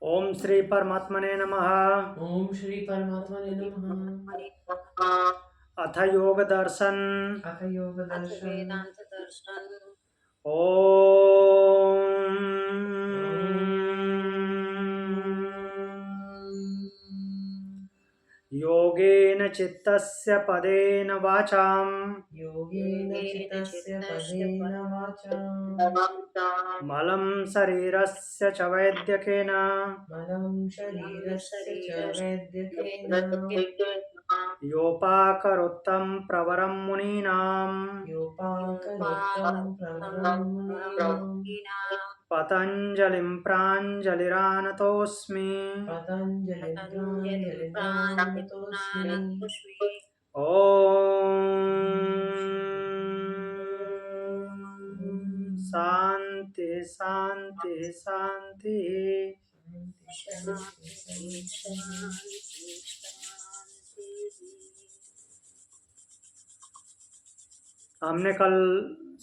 ओम श्री परमात्मने नमः। ओम श्री परमात्मने नमः। अथ योग दर्शन। अथ योग दर्शन। वेदांत दर्शन। योगेन चित्तस्य पदेन वाचां योगेन चित्तस्य पदेन वाचा मलं शरीरस्य च वैद्यकेन मलं शरीरस्य च वैद्यकेन योपाकरोत्तं प्रवरं मुनीनां योपाकरोत्तं प्रवरं मुनीनां पतञ्जलिं प्राञ्जलिरानतोऽस्मि। पतञ्जलिं प्राञ्जलिर्नानतोऽस्मि। ओम शांति शांति शांति। शांति शांति शांति। हमने कल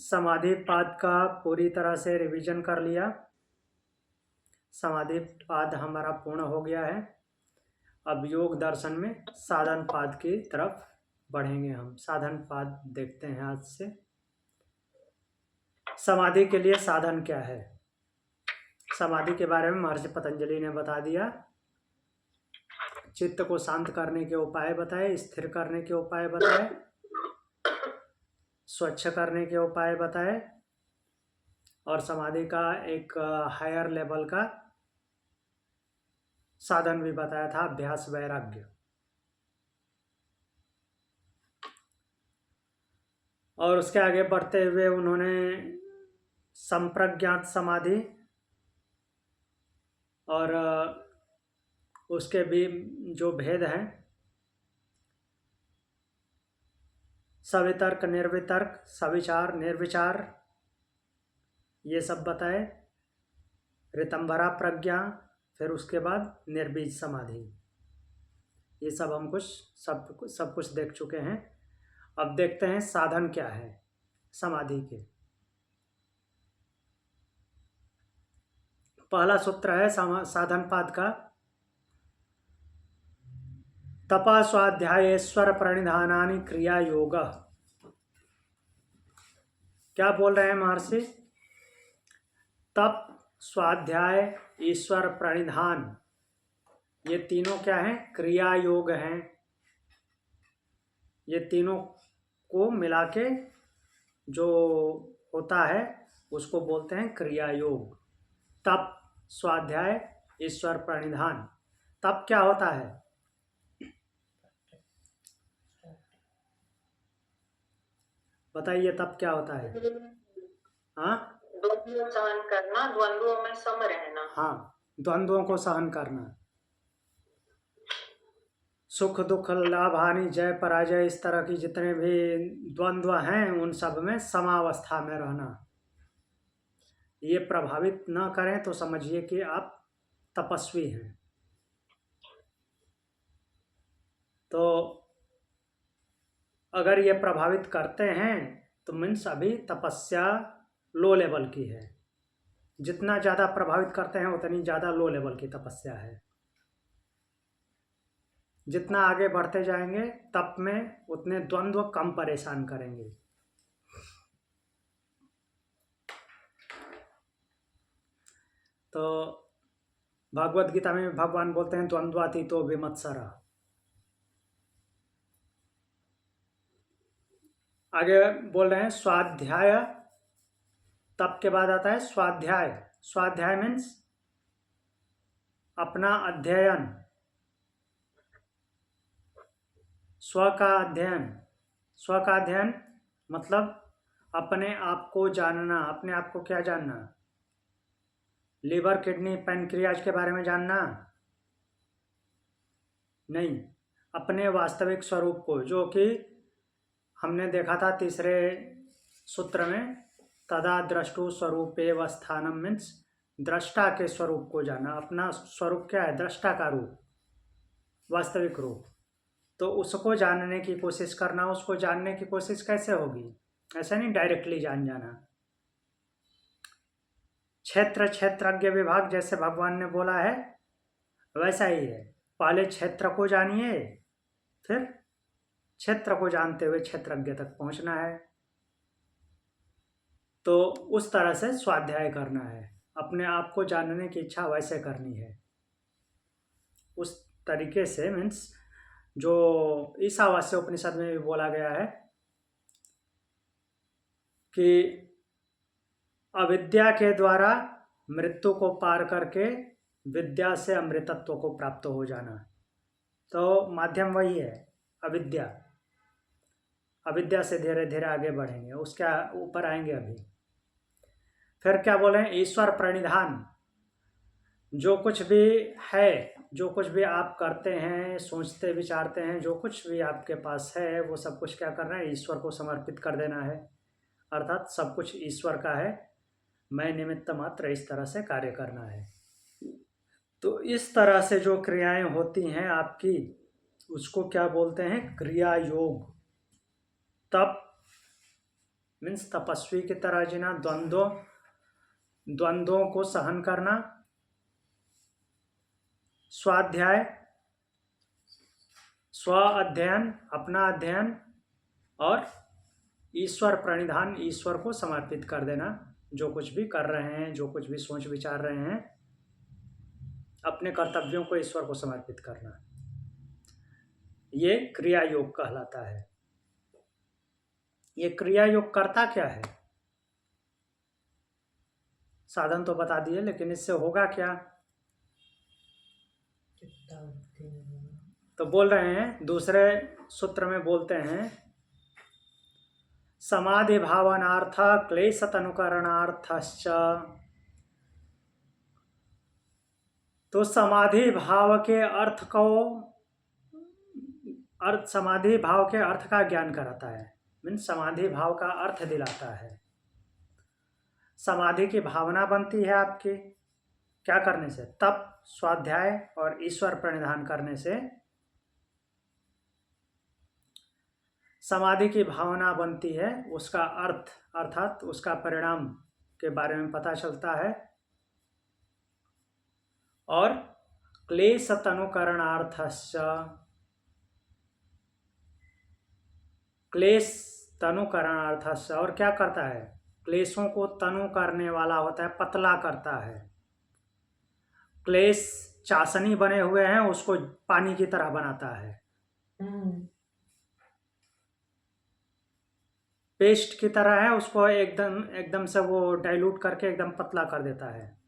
समाधि पाद का पूरी तरह से रिवीजन कर लिया। समाधि पाद हमारा पूर्ण हो गया है। अब योग दर्शन में साधन पाद की तरफ बढ़ेंगे। हम साधन पाद देखते हैं आज से। समाधि के लिए साधन क्या है? समाधि के बारे में महर्षि पतंजलि ने बता दिया। चित्त को शांत करने के उपाय बताए, स्थिर करने के उपाय बताए, स्वच्छ करने के उपाय बताए और समाधि का एक हायर लेवल का साधन भी बताया था, अभ्यास वैराग्य। और उसके आगे बढ़ते हुए उन्होंने संप्रज्ञात समाधि और उसके भी जो भेद हैं, सवितर्क निर्वितर्क, सविचार निर्विचार, ये सब बताए। ऋतंभरा प्रज्ञा, फिर उसके बाद निर्बीज समाधि, ये सब हम सब कुछ देख चुके हैं। अब देखते हैं साधन क्या है समाधि के। पहला सूत्र है साधन पाद का, तपा स्वाध्यायेश्वर प्रणिधानानि क्रिया योग। क्या बोल रहे हैं महर्षि? तप, स्वाध्याय, ईश्वर प्रणिधान, ये तीनों क्या हैं? क्रिया योग हैं। ये तीनों को मिला के जो होता है उसको बोलते हैं क्रिया योग। तप, स्वाध्याय, ईश्वर प्रणिधान। तप क्या होता है? बताइए, तप क्या होता है? हाँ, द्वंद्व सहन करना, द्वंद्वों में सम रहना। हाँ, द्वंद्वों को सहन करना। सुख दुख, लाभ हानि, जय पराजय, इस तरह की जितने भी द्वंद्व हैं उन सब में समावस्था में रहना। ये प्रभावित न करें तो समझिए कि आप तपस्वी हैं। तो अगर ये प्रभावित करते हैं तो मीन्स अभी तपस्या लो लेवल की है। जितना ज़्यादा प्रभावित करते हैं उतनी ज़्यादा लो लेवल की तपस्या है। जितना आगे बढ़ते जाएंगे तप में उतने द्वंद्व कम परेशान करेंगे। तो भगवद गीता में भगवान बोलते हैं द्वंद्वातीतो विमत्सरः। आगे बोल रहे हैं स्वाध्याय। तप के बाद आता है स्वाध्याय। स्वाध्याय मीन्स अपना अध्ययन, स्व का अध्ययन। स्व का अध्ययन मतलब अपने आप को जानना। अपने आप को क्या जानना? लीवर, किडनी, पैनक्रियाज के बारे में जानना नहीं, अपने वास्तविक स्वरूप को, जो कि हमने देखा था तीसरे सूत्र में, तदा द्रष्टु स्वरूपेव स्थानम मीन्स दृष्टा के स्वरूप को जाना। अपना स्वरूप क्या है? दृष्टा का रूप, वास्तविक रूप। तो उसको जानने की कोशिश करना। उसको जानने की कोशिश कैसे होगी? ऐसा नहीं डायरेक्टली जान जाना। क्षेत्र क्षेत्रज्ञ विभाग जैसे भगवान ने बोला है वैसा ही है, पहले क्षेत्र को जानिए, फिर क्षेत्र को जानते हुए क्षेत्रज्ञ तक पहुंचना है। तो उस तरह से स्वाध्याय करना है, अपने आप को जानने की इच्छा वैसे करनी है। उस तरीके से मीन्स जो ईशावास्य उपनिषद में भी बोला गया है कि अविद्या के द्वारा मृत्यु को पार करके विद्या से अमृतत्व को प्राप्त हो जाना। तो माध्यम वही है, अविद्या। अविद्या से धीरे धीरे आगे बढ़ेंगे, उसके ऊपर आएंगे अभी। फिर क्या बोले, ईश्वर प्रणिधान। जो कुछ भी है, जो कुछ भी आप करते हैं, सोचते विचारते हैं, जो कुछ भी आपके पास है, वो सब कुछ क्या करना है, ईश्वर को समर्पित कर देना है। अर्थात सब कुछ ईश्वर का है, मैं निमित्त मात्र, इस तरह से कार्य करना है। तो इस तरह से जो क्रियाएं होती हैं आपकी, उसको क्या बोलते हैं, क्रिया योग। तप मीन्स तपस्वी की तरह जीना, द्वंद्वों को सहन करना, स्वाध्याय, स्व अध्ययन, अपना अध्ययन, और ईश्वर प्रणिधान, ईश्वर को समर्पित कर देना। जो कुछ भी कर रहे हैं, जो कुछ भी सोच विचार रहे हैं, अपने कर्तव्यों को ईश्वर को समर्पित करना, ये क्रिया योग कहलाता है। ये क्रिया योग करता क्या है, साधन तो बता दिए, लेकिन इससे होगा क्या, तो बोल रहे हैं, दूसरे सूत्र में बोलते हैं, समाधि भावनार्थ क्लेश तनुकरणार्थश्च। तो समाधि भाव के अर्थ को, समाधि भाव के अर्थ का ज्ञान कराता है, मीन्स समाधि भाव का अर्थ दिलाता है। समाधि की भावना बनती है आपकी क्या करने से, तप, स्वाध्याय और ईश्वर प्रणिधान करने से समाधि की भावना बनती है। उसका अर्थ अर्थात उसका परिणाम के बारे में पता चलता है। और क्लेश तनुकरणार्थश्च, क्लेश तनुकरणार्थश्च, और क्या करता है, क्लेशों को तनु करने वाला होता है, पतला करता है। क्लेश चाशनी बने हुए हैं, उसको पानी की तरह बनाता है, पेस्ट की तरह है, उसको एकदम से वो डाइल्यूट करके एकदम पतला कर देता है।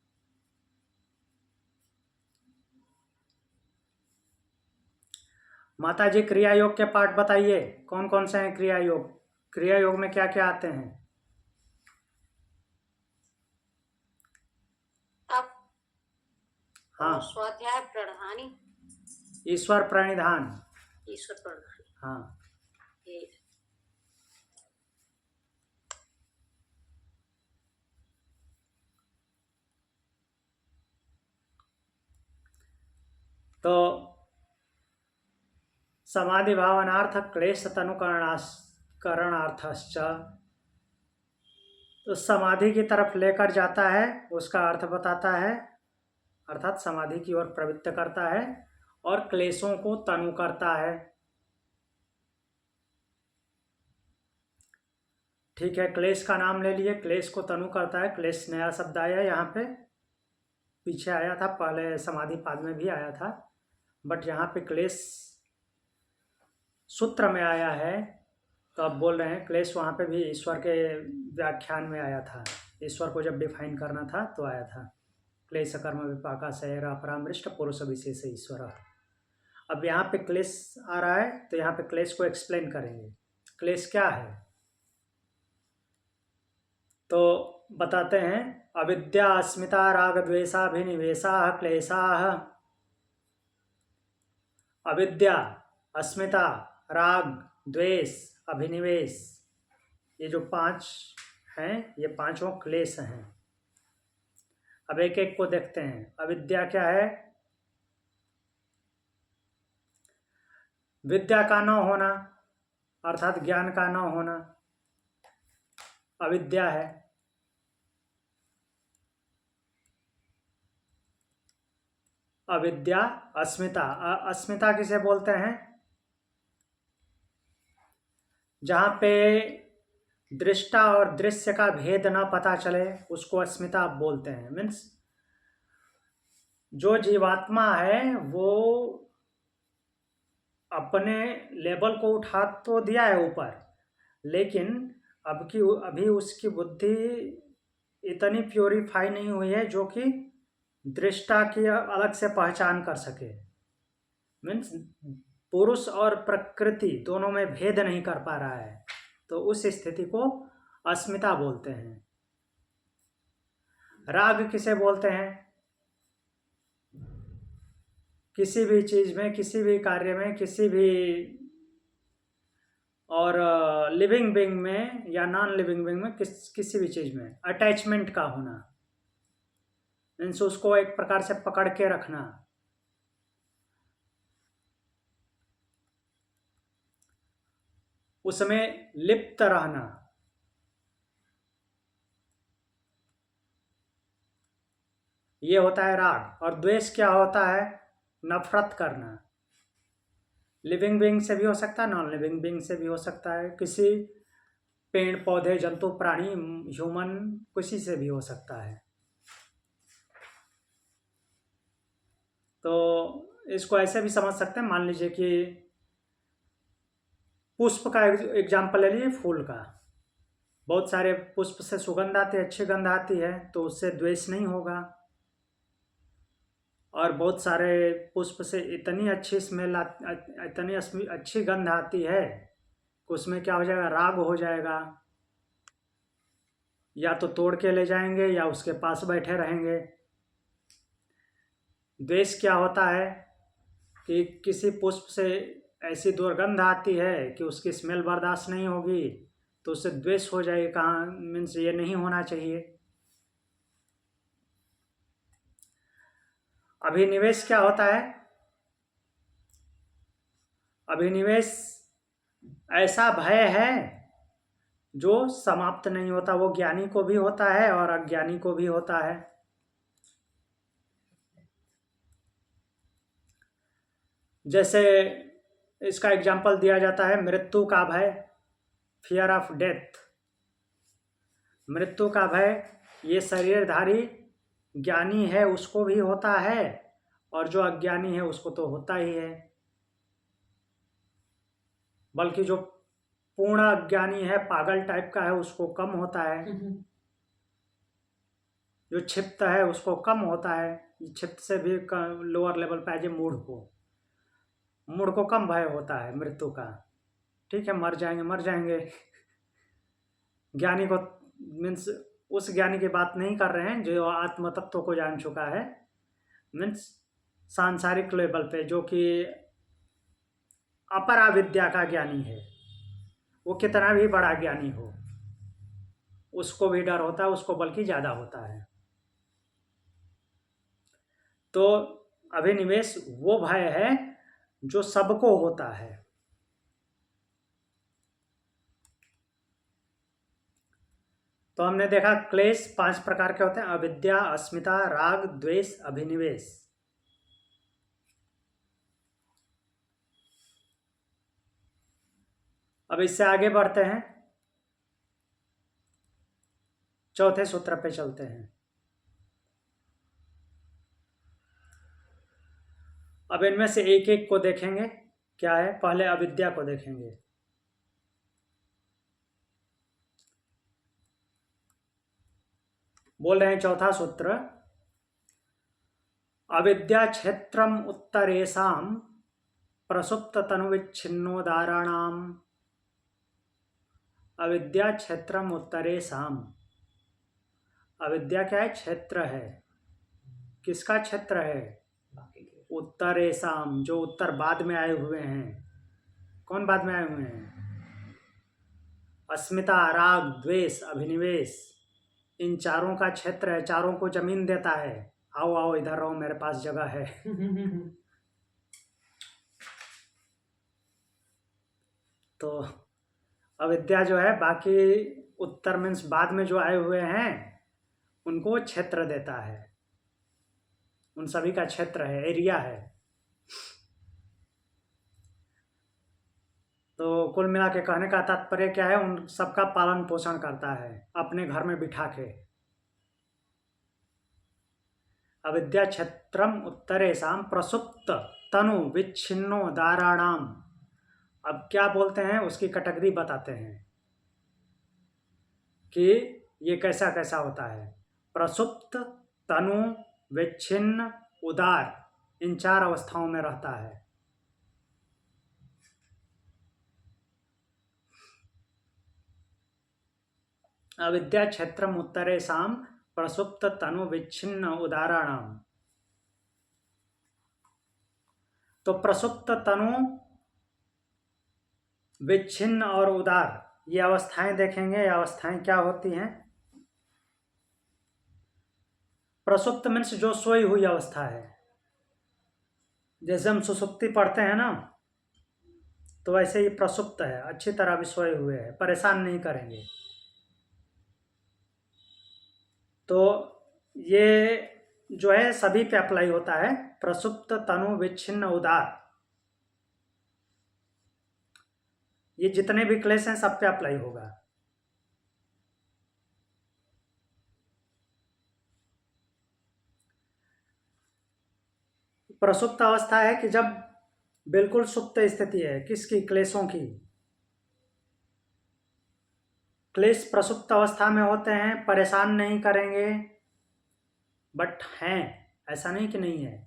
माता जी क्रिया योग के पाठ बताइए, कौन कौन से हैं क्रिया योग, क्रिया योग में क्या क्या आते हैं। हाँ, स्वाध्याय, प्रणिधानी, ईश्वर प्रणिधान, ईश्वर प्रणिधानी। हाँ, तो समाधि भावनार्थ क्लेश तनुकरणार्थश्च, तो समाधि की तरफ लेकर जाता है, उसका अर्थ बताता है, अर्थात समाधि की ओर प्रवृत्त करता है, और क्लेशों को तनु करता है। ठीक है, क्लेश का नाम ले लिए, क्लेश को तनु करता है। क्लेश नया शब्द आया यहाँ पे, पीछे आया था, पहले समाधि पाद में भी आया था, बट यहाँ पे क्लेश सूत्र में आया है। तो अब बोल रहे हैं क्लेश वहाँ पे भी ईश्वर के व्याख्यान में आया था, ईश्वर को जब डिफाइन करना था तो आया था, क्लेश कर्म विपाका शयरा अपरामृष्ट पुरुष विशेष ईश्वर। अब यहाँ पे क्लेश आ रहा है, तो यहाँ पे क्लेश को एक्सप्लेन करेंगे, क्लेश क्या है। तो बताते हैं, अविद्या अस्मिता राग द्वेषाभिनिवेशा क्लेशा। अविद्या, अस्मिता, राग, द्वेष, अभिनिवेश, ये जो 5 हैं, ये 5 क्लेश हैं। अब एक एक को देखते हैं। अविद्या क्या है, विद्या का न होना, अर्थात ज्ञान का न होना अविद्या है। अविद्या, अस्मिता। अस्मिता किसे बोलते हैं? जहाँ पे दृष्टा और दृश्य का भेद ना पता चले उसको अस्मिता बोलते हैं। मीन्स जो जीवात्मा है वो अपने लेवल को उठा तो दिया है ऊपर, लेकिन अभी उसकी बुद्धि इतनी प्योरीफाई नहीं हुई है जो कि दृष्टा की अलग से पहचान कर सके। मीन्स पुरुष और प्रकृति दोनों में भेद नहीं कर पा रहा है, तो उस स्थिति को अस्मिता बोलते हैं। राग किसे बोलते हैं? किसी भी चीज में, किसी भी कार्य में, किसी भी और लिविंग बीइंग में या नॉन लिविंग बीइंग में, किसी भी चीज में अटैचमेंट का होना, मीन्स उसको एक प्रकार से पकड़ के रखना, उसमें लिप्त रहना। ये होता है राग। और द्वेष क्या होता है? नफरत करना। लिविंग बीइंग से भी हो सकता है, नॉन लिविंग बीइंग से भी हो सकता है, किसी पेड़ पौधे, जंतु, प्राणी, ह्यूमन, किसी से भी हो सकता है। तो इसको ऐसे भी समझ सकते हैं, मान लीजिए कि पुष्प का एग्जाम्पल ले लीजिए, फूल का। बहुत सारे पुष्प से सुगंध आती है, अच्छी गंध आती है, तो उससे द्वेष नहीं होगा। और बहुत सारे पुष्प से इतनी अच्छी स्मेल, इतनी अच्छी गंध आती है कि उसमें क्या हो जाएगा? राग हो जाएगा। या तो तोड़ के ले जाएंगे या उसके पास बैठे रहेंगे। द्वेष क्या होता है कि किसी पुष्प से ऐसी दुर्गंध आती है कि उसकी स्मेल बर्दाश्त नहीं होगी, तो उससे द्वेष हो जाएगा। कहाँ मीन्स ये नहीं होना चाहिए। अभिनिवेश क्या होता है? अभिनिवेश ऐसा भय है जो समाप्त नहीं होता। वो ज्ञानी को भी होता है और अज्ञानी को भी होता है। जैसे इसका एग्जाम्पल दिया जाता है मृत्यु का भय, फियर ऑफ डेथ। मृत्यु का भय ये शरीरधारी ज्ञानी है उसको भी होता है, और जो अज्ञानी है उसको तो होता ही है। बल्कि जो पूर्ण अज्ञानी है, पागल टाइप का है, उसको कम होता है। जो क्षिप्त है उसको कम होता है। क्षिप्त से भी लोअर लेवल पे है मूढ़ को कम भय होता है मृत्यु का। ठीक है, मर जाएंगे। ज्ञानी को मीन्स उस ज्ञानी की बात नहीं कर रहे हैं जो आत्म तत्व को जान चुका है, मीन्स सांसारिक लेवल पे, जो कि अपरा विद्या का ज्ञानी है। वो कितना भी बड़ा ज्ञानी हो उसको भी डर होता है, उसको बल्कि ज्यादा होता है। तो अभिनिवेश वो भय है जो सबको होता है। तो हमने देखा क्लेश 5 प्रकार के होते हैं: अविद्या, अस्मिता, राग, द्वेष, अभिनिवेश। अब इससे आगे बढ़ते हैं, चौथे सूत्र पे चलते हैं। अब इनमें से एक एक को देखेंगे क्या है। पहले अविद्या को देखेंगे। बोल रहे हैं चौथा सूत्र, अविद्या क्षेत्रम उत्तरेषाम प्रसुप्त तनुविच्छिन्नोदाराणाम। अविद्या क्षेत्रम उत्तरेषाम। अविद्या क्या है? क्षेत्र है। किसका क्षेत्र है? उत्तरेषाम, जो उत्तर बाद में आए हुए हैं। कौन बाद में आए हुए हैं? अस्मिता, राग, द्वेष, अभिनिवेश, इन चारों का क्षेत्र है। चारों को जमीन देता है। आओ आओ इधर रहो, मेरे पास जगह है। तो अविद्या जो है बाकी उत्तर मीन्स बाद में जो आए हुए हैं उनको क्षेत्र देता है। उन सभी का क्षेत्र है, एरिया है। तो कुल मिला के कहने का तात्पर्य क्या है, उन सबका पालन पोषण करता है अपने घर में बिठा के। अविद्या क्षेत्रम उत्तरेषां प्रसुप्त तनु विच्छिन्नो दाराणाम। अब क्या बोलते हैं उसकी कैटेगरी बताते हैं कि ये कैसा कैसा होता है। प्रसुप्त, तनु, विच्छिन्न, उदार, इन 4 अवस्थाओं में रहता है। अविद्या क्षेत्रम उत्तरेषां प्रसुप्त तनु विच्छिन्न उदाराणाम। तो प्रसुप्त, तनु, विच्छिन्न और उदार, ये अवस्थाएं देखेंगे। ये अवस्थाएं क्या होती हैं? प्रसुप्त मीन्स जो सोई हुई अवस्था है। जैसे हम सुसुप्ति पढ़ते हैं ना, तो वैसे ही प्रसुप्त है, अच्छी तरह भी सोए हुए हैं, परेशान नहीं करेंगे। तो ये जो है सभी पे अप्लाई होता है, प्रसुप्त, तनु, विच्छिन्न, उदार। ये जितने भी क्लेश हैं सब पे अप्लाई होगा। प्रसुप्त अवस्था है कि जब बिल्कुल सुप्त स्थिति है, किसकी? क्लेशों की। क्लेश प्रसुप्त अवस्था में होते हैं, परेशान नहीं करेंगे, बट हैं, ऐसा नहीं कि नहीं है।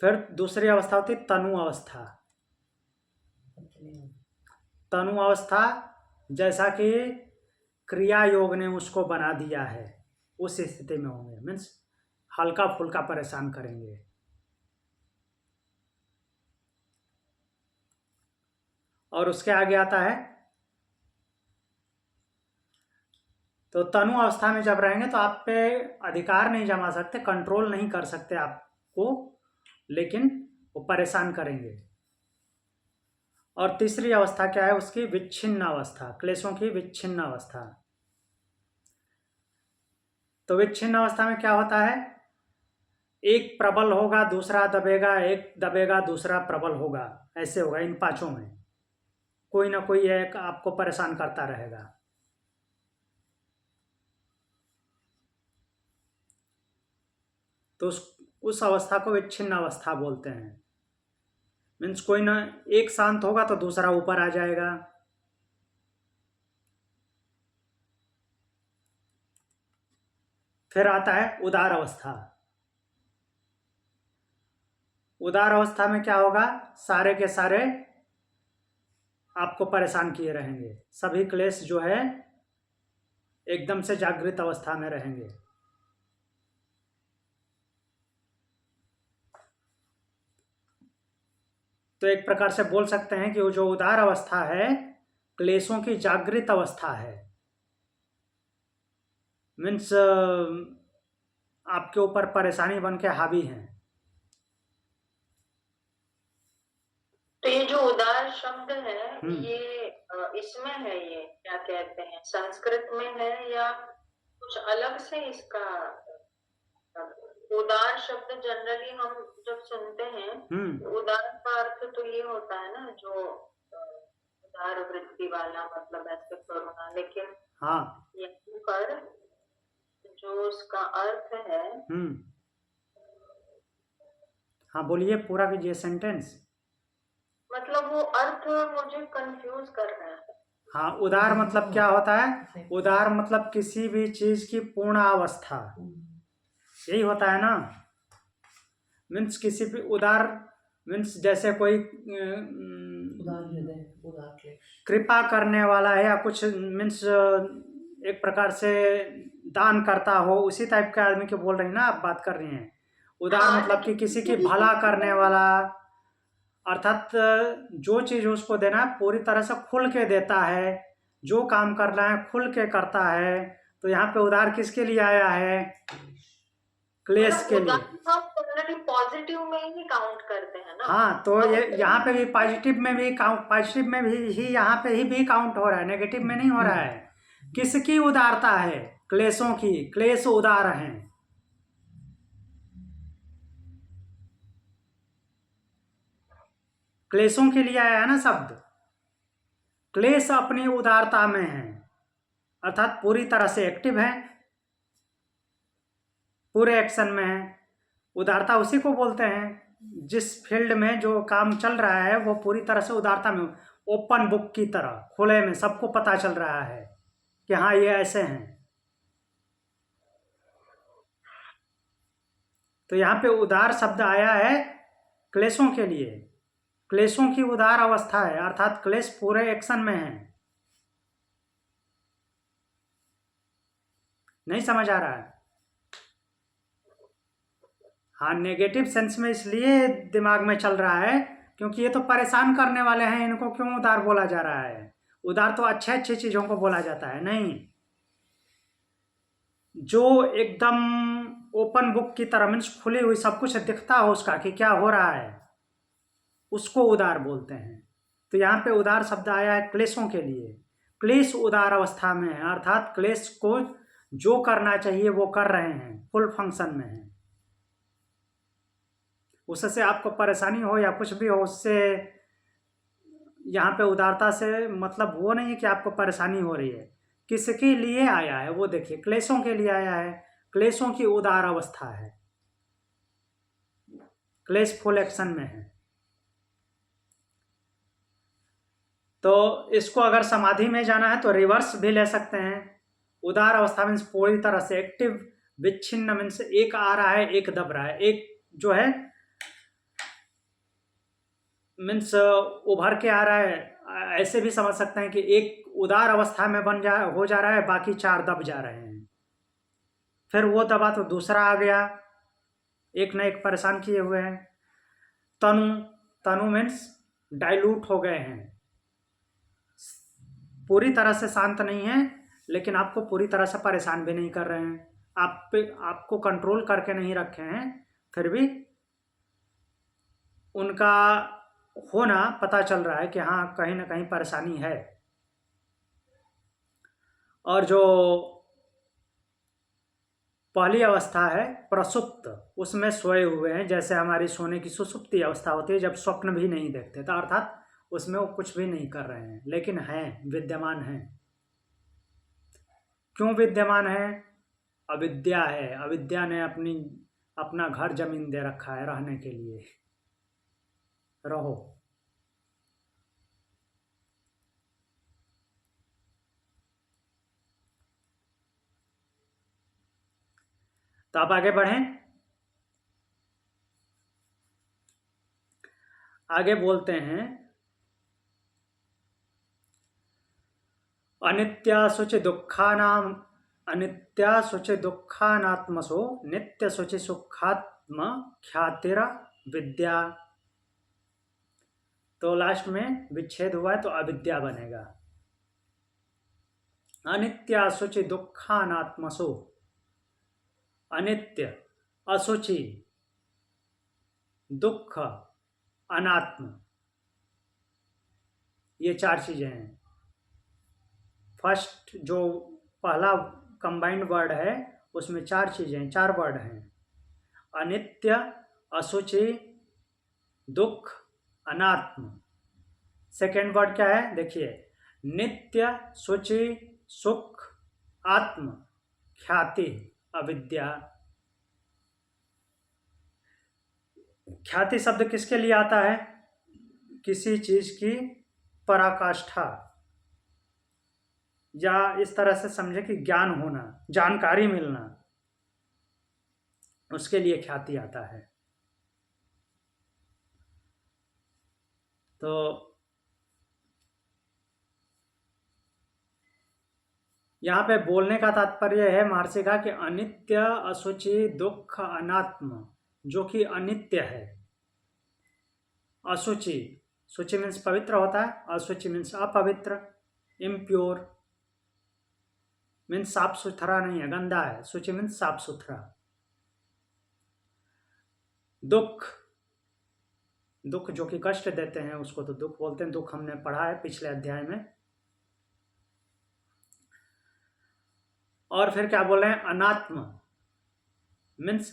फिर दूसरी अवस्था होती तनु अवस्था। तनु अवस्था जैसा कि क्रिया योग ने उसको बना दिया है, उस स्थिति में होंगे। मीन्स हल्का फुल्का परेशान करेंगे। और उसके आगे आता है, तो तनु अवस्था में जब रहेंगे तो आप पे अधिकार नहीं जमा सकते, कंट्रोल नहीं कर सकते आपको, लेकिन वो परेशान करेंगे। और तीसरी अवस्था क्या है उसकी? विच्छिन्न अवस्था, क्लेशों की विच्छिन्न अवस्था। तो विच्छिन्न अवस्था में क्या होता है? एक प्रबल होगा, दूसरा दबेगा, एक दबेगा, दूसरा प्रबल होगा, ऐसे होगा। इन 5 में कोई ना कोई एक आपको परेशान करता रहेगा। तो उस अवस्था को विच्छिन्न अवस्था बोलते हैं। मीन्स कोई ना एक शांत होगा तो दूसरा ऊपर आ जाएगा। फिर आता है उदार अवस्था। उदार अवस्था में क्या होगा? सारे के सारे आपको परेशान किए रहेंगे, सभी क्लेश जो है एकदम से जागृत अवस्था में रहेंगे। तो एक प्रकार से बोल सकते हैं कि वो जो उदार अवस्था है क्लेशों की जागृत अवस्था है। मीन्स आपके ऊपर परेशानी बन के हावी हैं। तो ये जो उदार शब्द है ये इसमें है, ये क्या कहते हैं, संस्कृत में है या कुछ अलग से इसका? उदार शब्द जनरली हम जब सुनते हैं, उदार का अर्थ तो ये होता है ना, जो उदार वृत्ति वाला, मतलब ऐसे करुणा। लेकिन हाँ, यहाँ पर जो उसका अर्थ है, हाँ बोलिए, पूरा कीजिए सेंटेंस। मतलब वो अर्थ मुझे कंफ्यूज कर रहा है। हाँ, उदार मतलब क्या होता है? उदार मतलब किसी भी चीज की पूर्ण अवस्था, यही होता है ना। मीन्स किसी भी उदार मीन्स जैसे कोई उदार हृदय, उदार क्लेश, कृपा करने वाला है या कुछ, मीन्स एक प्रकार से दान करता हो, उसी टाइप के आदमी के बोल रही हैं ना आप, बात कर रही हैं। उदार मतलब कि किसी की भला करने वाला, अर्थात जो चीज उसको देना है पूरी तरह से खुल के देता है, जो काम करना है खुल के करता है। तो यहाँ पे उदार किसके लिए आया है? क्लेश के लिए। हम पॉजिटिव में ही काउंट करते हैं ना। हाँ, तो ये यहाँ पे भी पॉजिटिव में भी काउंट, पॉजिटिव में भी ही यहाँ पे ही भी काउंट हो रहा है, नेगेटिव में नहीं हो रहा है। किसकी उदारता है? क्लेशों की। क्लेश उदार हैं, क्लेशों के लिए आया है ना शब्द। क्लेश अपनी उदारता में है, अर्थात पूरी तरह से एक्टिव है, पूरे एक्शन में है। उदारता उसी को बोलते हैं जिस फील्ड में जो काम चल रहा है वो पूरी तरह से उदारता में, ओपन बुक की तरह खुले में सबको पता चल रहा है कि हाँ ये ऐसे हैं। तो यहाँ पे उदार शब्द आया है क्लेशों के लिए। क्लेशों की उदार अवस्था है, अर्थात क्लेश पूरे एक्शन में है। नहीं समझ आ रहा है? हाँ, नेगेटिव सेंस में इसलिए दिमाग में चल रहा है क्योंकि ये तो परेशान करने वाले हैं, इनको क्यों उदार बोला जा रहा है? उदार तो अच्छे अच्छी चीजों को बोला जाता है। नहीं, जो एकदम ओपन बुक की तरह, मीन्स खुली हुई, सब कुछ दिखता हो उसका कि क्या हो रहा है, उसको उदार बोलते हैं। तो यहाँ पे उदार शब्द आया है क्लेशों के लिए। क्लेश उदार अवस्था में है, अर्थात क्लेश को जो करना चाहिए वो कर रहे हैं, फुल फंक्शन में है। उससे आपको परेशानी हो या कुछ भी हो, उससे यहाँ पे उदारता से मतलब वो नहीं है कि आपको परेशानी हो रही है। किसके लिए आया है वो देखिए, क्लेशों के लिए आया है। क्लेशों की उदार अवस्था है, क्लेश फुल एक्शन में है। तो इसको अगर समाधि में जाना है तो रिवर्स भी ले सकते हैं। उदार अवस्था मीन्स पूरी तरह से एक्टिव, विच्छिन्न मीन्स एक आ रहा है एक दब रहा है, एक जो है मीन्स उभर के आ रहा है। ऐसे भी समझ सकते हैं कि एक उदार अवस्था में हो जा रहा है, बाकी चार दब जा रहे हैं। फिर वो दबा तो दूसरा आ गया, एक न एक परेशान किए हुए हैं। तनु मीन्स डाइल्यूट हो गए हैं, पूरी तरह से शांत नहीं है लेकिन आपको पूरी तरह से परेशान भी नहीं कर रहे हैं, आपको कंट्रोल करके नहीं रखे हैं, फिर भी उनका होना पता चल रहा है कि हाँ कहीं ना कहीं परेशानी है। और जो पहली अवस्था है प्रसुप्त, उसमें सोए हुए हैं, जैसे हमारी सोने की सुसुप्ति अवस्था होती है जब स्वप्न भी नहीं देखते, तो अर्थात उसमें वो कुछ भी नहीं कर रहे हैं लेकिन हैं, विद्यमान हैं। क्यों विद्यमान है? अविद्या है। अविद्या ने अपना घर जमीन दे रखा है रहने के लिए, रहो। तो आप आगे बढ़ें। आगे बोलते हैं अनित्या शुचि दुखानात्मसो नित्य शुचि सुखात्म ख्यातिरा विद्या। तो लास्ट में विच्छेद हुआ है तो अविद्या बनेगा। अनित्या शुचि दुखानात्मसो, अनित्य, अशुचि, दुख, अनात्म, ये चार चीजें हैं। फर्स्ट जो पहला कंबाइंड वर्ड है उसमें चार चीजें, चार वर्ड हैं, अनित्य, अशुचि, दुख, अनात्म। सेकेंड वर्ड क्या है देखिए, नित्य, शुचि, सुख, आत्म, ख्याति, अविद्या। ख्याति शब्द किसके लिए आता है? किसी चीज की पराकाष्ठा, या इस तरह से समझे कि ज्ञान होना, जानकारी मिलना, उसके लिए ख्याति आता है। तो यहाँ पे बोलने का तात्पर्य है महर्षि का कि अनित्य, अशुचि, दुख, अनात्म, जो कि अनित्य है। अशुचि, शुचि मीन्स पवित्र होता है, अशुचि मीन्स अपवित्र, इम्प्योर, मीन्स साफ सुथरा नहीं है, गंदा है। शुचि मीन्स साफ सुथरा। दुख, दुख जो कि कष्ट देते हैं उसको तो दुख बोलते हैं। दुख हमने पढ़ा है पिछले अध्याय में। और फिर क्या बोल रहे हैं? अनात्म मीन्स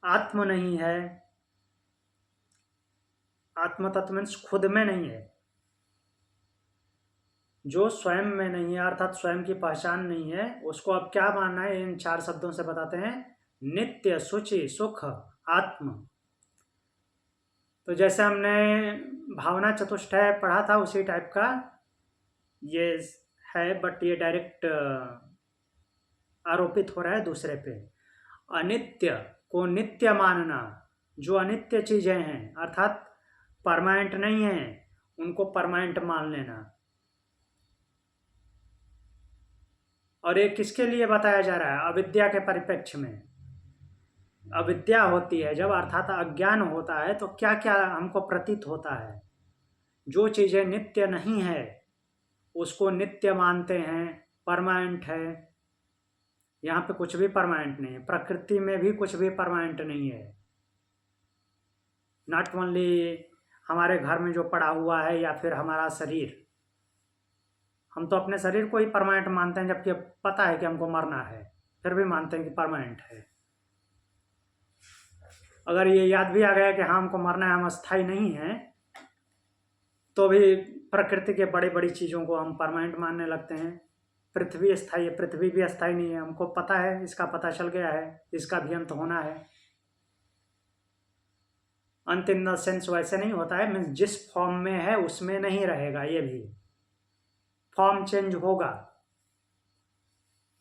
आत्म नहीं है, आत्म तत्व मीन्स खुद में नहीं है, जो स्वयं में नहीं है अर्थात स्वयं की पहचान नहीं है, उसको अब क्या मानना है इन 4 शब्दों से बताते हैं, नित्य, शुचि, सुख, आत्म। तो जैसे हमने भावना चतुष्टय पढ़ा था उसी टाइप का ये है, बट ये डायरेक्ट आरोपित हो रहा है दूसरे पे। अनित्य को नित्य मानना, जो अनित्य चीजें हैं अर्थात परमानेंट नहीं है उनको परमानेंट मान लेना। और ये किसके लिए बताया जा रहा है, अविद्या के परिप्रेक्ष्य में। अविद्या होती है जब अर्थात अज्ञान होता है तो क्या क्या हमको प्रतीत होता है, जो चीजें नित्य नहीं है उसको नित्य मानते हैं, परमानेंट है। यहाँ पे कुछ भी परमानेंट नहीं है, प्रकृति में भी कुछ भी परमानेंट नहीं है। नॉट ओनली हमारे घर में जो पड़ा हुआ है या फिर हमारा शरीर, हम तो अपने शरीर को ही परमानेंट मानते हैं जबकि पता है कि हमको मरना है, फिर भी मानते हैं कि परमानेंट है। अगर ये याद भी आ गया कि हाँ हमको मरना है, हम अस्थाई नहीं हैं, तो भी प्रकृति के बड़ी बड़ी चीज़ों को हम परमानेंट मानने लगते हैं। पृथ्वी अस्थाई है, पृथ्वी भी अस्थाई नहीं है, हमको पता है, इसका पता चल गया है, इसका भी अंत होना है। अंत इन द सेंस वैसे नहीं होता है, मीन्स जिस फॉर्म में है उसमें नहीं रहेगा, ये भी फॉर्म चेंज होगा,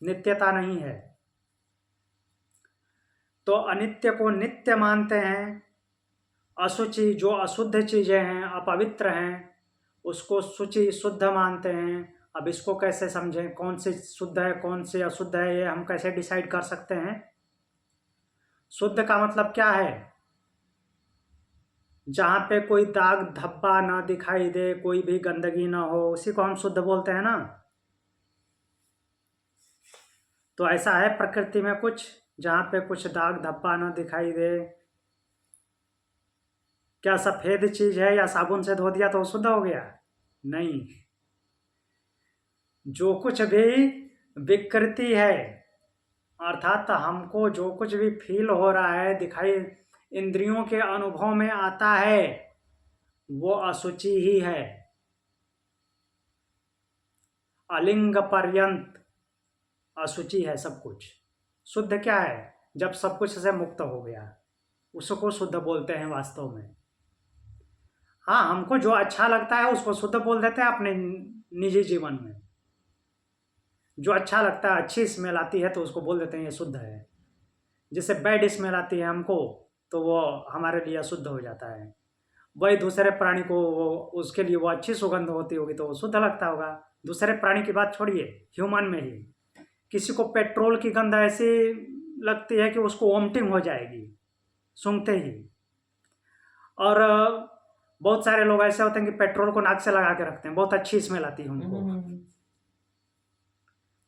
नित्यता नहीं है। तो अनित्य को नित्य मानते हैं, अशुचि जो अशुद्ध चीजें हैं, अपवित्र हैं, उसको शुचि शुद्ध मानते हैं। अब इसको कैसे समझें, कौन सी शुद्ध है कौन सी अशुद्ध है, ये हम कैसे डिसाइड कर सकते हैं। शुद्ध का मतलब क्या है, जहाँ पे कोई दाग धब्बा ना दिखाई दे, कोई भी गंदगी ना हो, उसी को हम शुद्ध बोलते हैं ना। तो ऐसा है प्रकृति में कुछ, जहाँ पे कुछ दाग धब्बा ना दिखाई दे। क्या सफेद चीज है या साबुन से धो दिया तो शुद्ध हो गया? नहीं, जो कुछ भी विकृति है अर्थात हमको जो कुछ भी फील हो रहा है, दिखाई इंद्रियों के अनुभव में आता है, वो अशुचि ही है। अलिंग पर्यंत अशुचि है सब कुछ। शुद्ध क्या है, जब सब कुछ से मुक्त हो गया, उसको शुद्ध बोलते हैं वास्तव में। हाँ, हमको जो अच्छा लगता है उसको शुद्ध बोल देते हैं अपने निजी जीवन में। जो अच्छा लगता है, अच्छी स्मेल आती है तो उसको बोल देते हैं ये शुद्ध है। जैसे बैड स्मेल आती है हमको तो वो हमारे लिए अशुद्ध हो जाता है। वही दूसरे प्राणी को उसके लिए वो अच्छी सुगंध होती होगी तो वो शुद्ध लगता होगा। दूसरे प्राणी की बात छोड़िए, ह्यूमन में ही किसी को पेट्रोल की गंध ऐसी लगती है कि उसको वोमिटिंग हो जाएगी सूंघते ही। और बहुत सारे लोग ऐसे होते हैं कि पेट्रोल को नाक से लगा के रखते हैं, बहुत अच्छी स्मेल आती है उनको,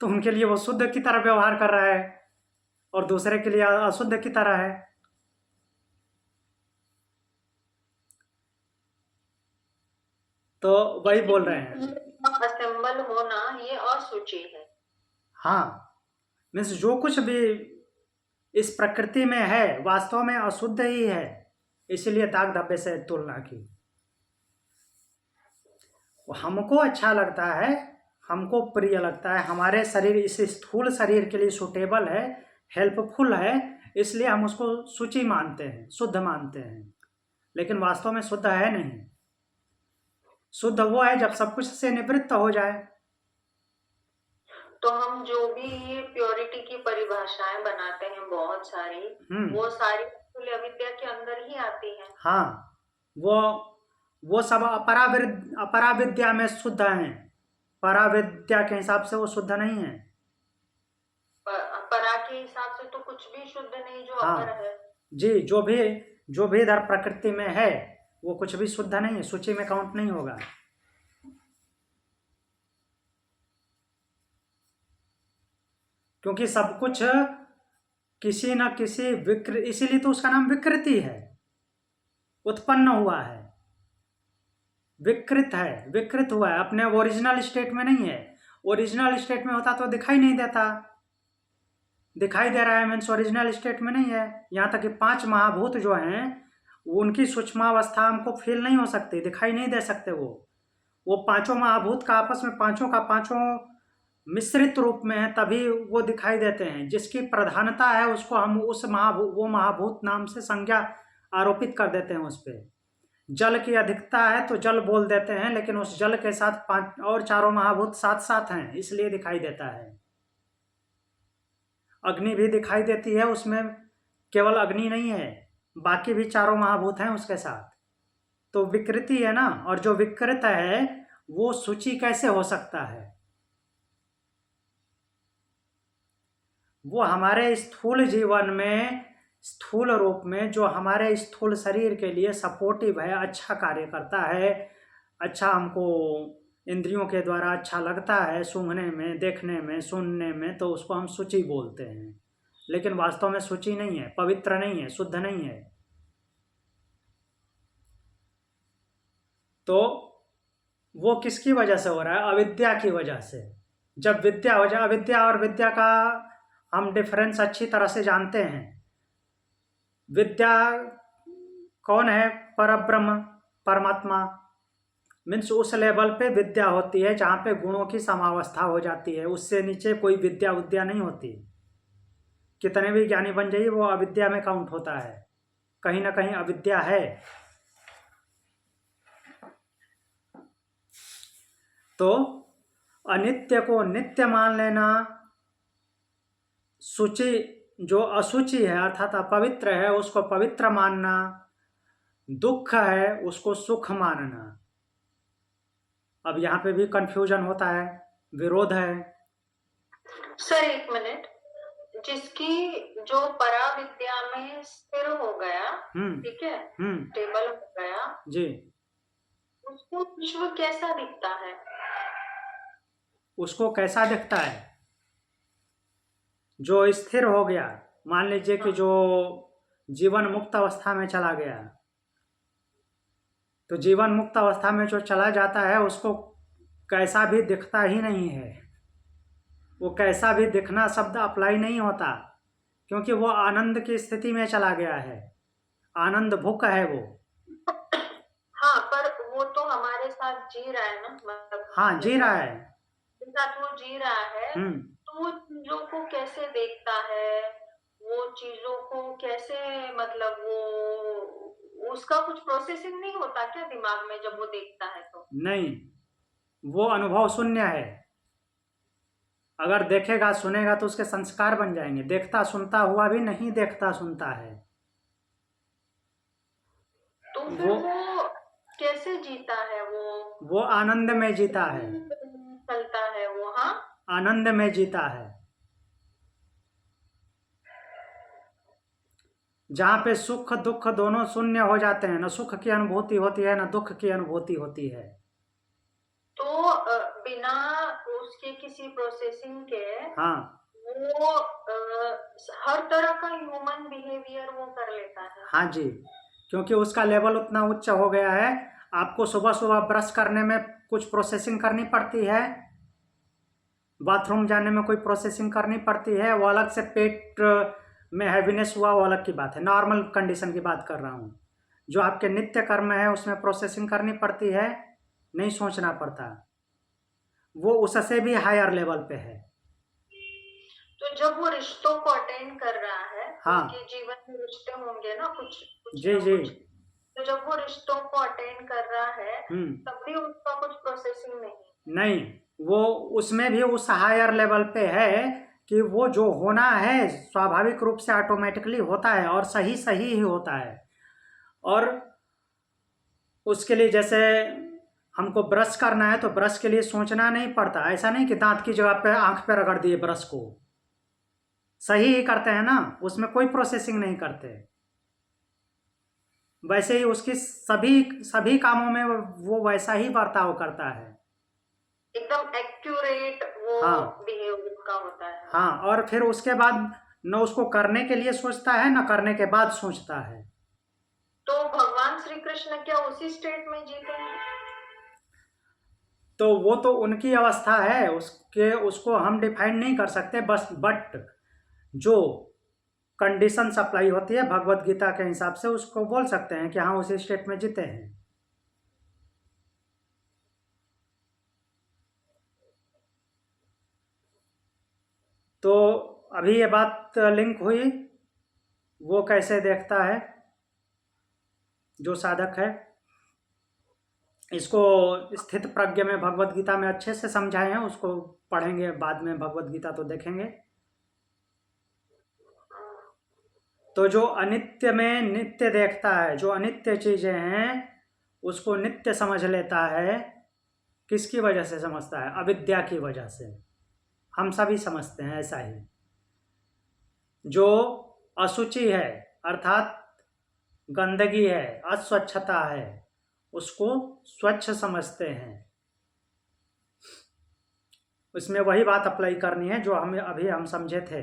तो उनके लिए वो शुद्ध की तरह व्यवहार कर रहा है और दूसरे के लिए अशुद्ध की तरह है। तो वही बोल रहे हैं, असेंबल होना ये अशुचि है। हाँ, मीन्स जो कुछ भी इस प्रकृति में है वास्तव में अशुद्ध ही है, इसलिए दाग धब्बे से तुलना की। हमको अच्छा लगता है, हमको प्रिय लगता है, हमारे शरीर इस स्थूल शरीर के लिए सूटेबल है, हेल्पफुल है, इसलिए हम उसको शुचि मानते हैं, शुद्ध मानते हैं। लेकिन वास्तव में शुद्ध है नहीं। शुद्ध वो है जब सब कुछ से निवृत्त हो जाए। तो हम जो भी ये प्योरिटी की परिभाषाएं बनाते हैं बहुत सारी, वो सारी अविद्या के अंदर ही आती है। हाँ, वो सब अपराविद्या में शुद्ध हैं। पराविद्या के हिसाब से वो शुद्ध नहीं है। परा के हिसाब से तो कुछ भी शुद्ध नहीं, जो हाँ, अपर है जी, जो भी इधर प्रकृति में है वो कुछ भी शुद्ध नहीं है, सूची में काउंट नहीं होगा। क्योंकि सब कुछ किसी न किसी इसीलिए तो उसका नाम विकृति है, उत्पन्न हुआ है, विकृत है, विकृत हुआ है, अपने ओरिजिनल स्टेट में नहीं है। ओरिजिनल स्टेट में होता तो दिखाई नहीं देता, दिखाई दे रहा है मीन्स ओरिजिनल स्टेट में नहीं है। यहाँ तक कि 5 महाभूत जो हैं उनकी सूक्ष्मावस्था हमको फील नहीं हो सकती, दिखाई नहीं दे सकते। वो पांचों महाभूत का आपस में पांचों का पांचों मिश्रित रूप में है, तभी वो दिखाई देते हैं। जिसकी प्रधानता है उसको हम वो महाभूत नाम से संज्ञा आरोपित कर देते हैं उस पर। जल की अधिकता है तो जल बोल देते हैं, लेकिन उस जल के साथ पांच और चारों महाभूत साथ साथ हैं, इसलिए दिखाई देता है। अग्नि भी दिखाई देती है, उसमें केवल अग्नि नहीं है, बाकी भी चारों महाभूत हैं उसके साथ। तो विकृति है ना, और जो विकृत है वो सूची कैसे हो सकता है? वो हमारे स्थूल जीवन में, स्थूल रूप में, जो हमारे स्थूल शरीर के लिए सपोर्टिव है, अच्छा कार्य करता है, अच्छा हमको इंद्रियों के द्वारा अच्छा लगता है सूंघने में, देखने में, सुनने में, तो उसको हम सूची बोलते हैं। लेकिन वास्तव में सूची नहीं है, पवित्र नहीं है, शुद्ध नहीं है। तो वो किसकी वजह से हो रहा है? अविद्या की वजह से। जब विद्या हो जाए, अविद्या और विद्या का हम डिफरेंस अच्छी तरह से जानते हैं। विद्या कौन है? परब्रह्म, परमात्मा। मीन्स उस लेवल पे विद्या होती है जहाँ पे गुणों की समावस्था हो जाती है, उससे नीचे कोई विद्या उद्या नहीं होती। कितने भी ज्ञानी बन जाइए, वो अविद्या में काउंट होता है, कहीं ना कहीं अविद्या है। तो अनित्य को नित्य मान लेना, सूची जो अशुचि है अर्थात अपवित्र है उसको पवित्र मानना, दुख है उसको सुख मानना। अब यहाँ पे भी कंफ्यूजन होता है, विरोध है। सर एक मिनट, जिसकी जो पराविद्या में स्थिर हो गया, ठीक है, स्टेबल हो गया जी, उसको विश्व कैसा दिखता है? उसको कैसा दिखता है? जो स्थिर हो गया, मान लीजिए कि जो जीवन मुक्त अवस्था में चला गया, तो जीवन मुक्त अवस्था में जो चला जाता है उसको कैसा भी दिखता ही नहीं है। वो कैसा भी दिखना शब्द अप्लाई नहीं होता, क्योंकि वो आनंद की स्थिति में चला गया है, आनंद भुक है वो। हाँ, पर वो तो हमारे साथ जी रहा है ना, मतलब हाँ, जी रहा है, साथ वो जी रहा है। तो वो चीजों को कैसे देखता है, वो चीजों को कैसे, मतलब वो उसका कुछ प्रोसेसिंग नहीं होता क्या दिमाग में जब वो देखता है? तो नहीं, वो अनुभव शून्य है। अगर देखेगा सुनेगा तो उसके संस्कार बन जाएंगे। देखता सुनता हुआ भी नहीं देखता सुनता है, तो फिर वो कैसे जीता है? वो आनंद में जीता है, चलता है वो। हाँ, आनंद में जीता है, जहाँ पे सुख दुख दोनों शून्य हो जाते हैं, न सुख की अनुभूति होती है न दुख की अनुभूति होती है। तो बिना उसके किसी प्रोसेसिंग के, हाँ, वो हर तरह का ह्यूमन बिहेवियर वो कर लेता है। हाँ जी, क्योंकि उसका लेवल उतना उच्च हो गया है। आपको सुबह सुबह ब्रश करने में कुछ प्रोसेसिंग करनी पड़ती है, बाथरूम जाने में कोई प्रोसेसिंग करनी पड़ती है, वो अलग से पेट में हैवीनेस हुआ वो अलग की बात है, नॉर्मल कंडीशन की बात कर रहा हूँ। जो आपके नित्य कर्म है उसमें प्रोसेसिंग करनी पड़ती है, नहीं सोचना पड़ता, वो उससे भी हायर लेवल पे है। तो जब वो रिश्तों को अटेंड कर रहा है, हाँ, उसके जीवन में रिश्ते होंगे ना, कुछ जी जी, तो जब वो रिश्तों को अटेंड कर रहा है तब भी उसका कुछ प्रोसेसिंग नहीं, वो उसमें भी उस हायर लेवल पे है कि वो जो होना है स्वाभाविक रूप से ऑटोमेटिकली होता है और सही सही ही होता है। और उसके लिए जैसे हमको ब्रश करना है तो ब्रश के लिए सोचना नहीं पड़ता, ऐसा नहीं कि दांत की जगह पे आंख पे रगड़ दिए ब्रश को, सही ही करते हैं ना, उसमें कोई प्रोसेसिंग नहीं करते। वैसे ही उसकी सभी कामों में वो वैसा ही बर्ताव करता है, एकदम एक्यूरेट वो बिहेवियर का होता है। हाँ, और फिर उसके बाद न उसको करने के लिए सोचता है न करने के बाद सोचता है। तो भगवान श्री कृष्ण क्या उसी स्टेट में जीते हैं? तो वो तो उनकी अवस्था है, उसको हम डिफाइन नहीं कर सकते, बस बट जो कंडीशन अप्लाई होती है भगवत गीता के हिसाब से, उसको बोल सकते हैं कि हाँ उसी स्टेट में जीते हैं। तो अभी ये बात लिंक हुई, वो कैसे देखता है जो साधक है। इसको स्थित प्रज्ञ में भगवत गीता में अच्छे से समझाए हैं, उसको पढ़ेंगे बाद में भगवत गीता तो देखेंगे। तो जो अनित्य में नित्य देखता है, जो अनित्य चीजें हैं उसको नित्य समझ लेता है। किसकी वजह से समझता है? अविद्या की वजह से। हम सभी समझते हैं ऐसा ही। जो अशुचि है अर्थात गंदगी है, अस्वच्छता है, उसको स्वच्छ समझते हैं। उसमें वही बात अप्लाई करनी है जो हम समझे थे।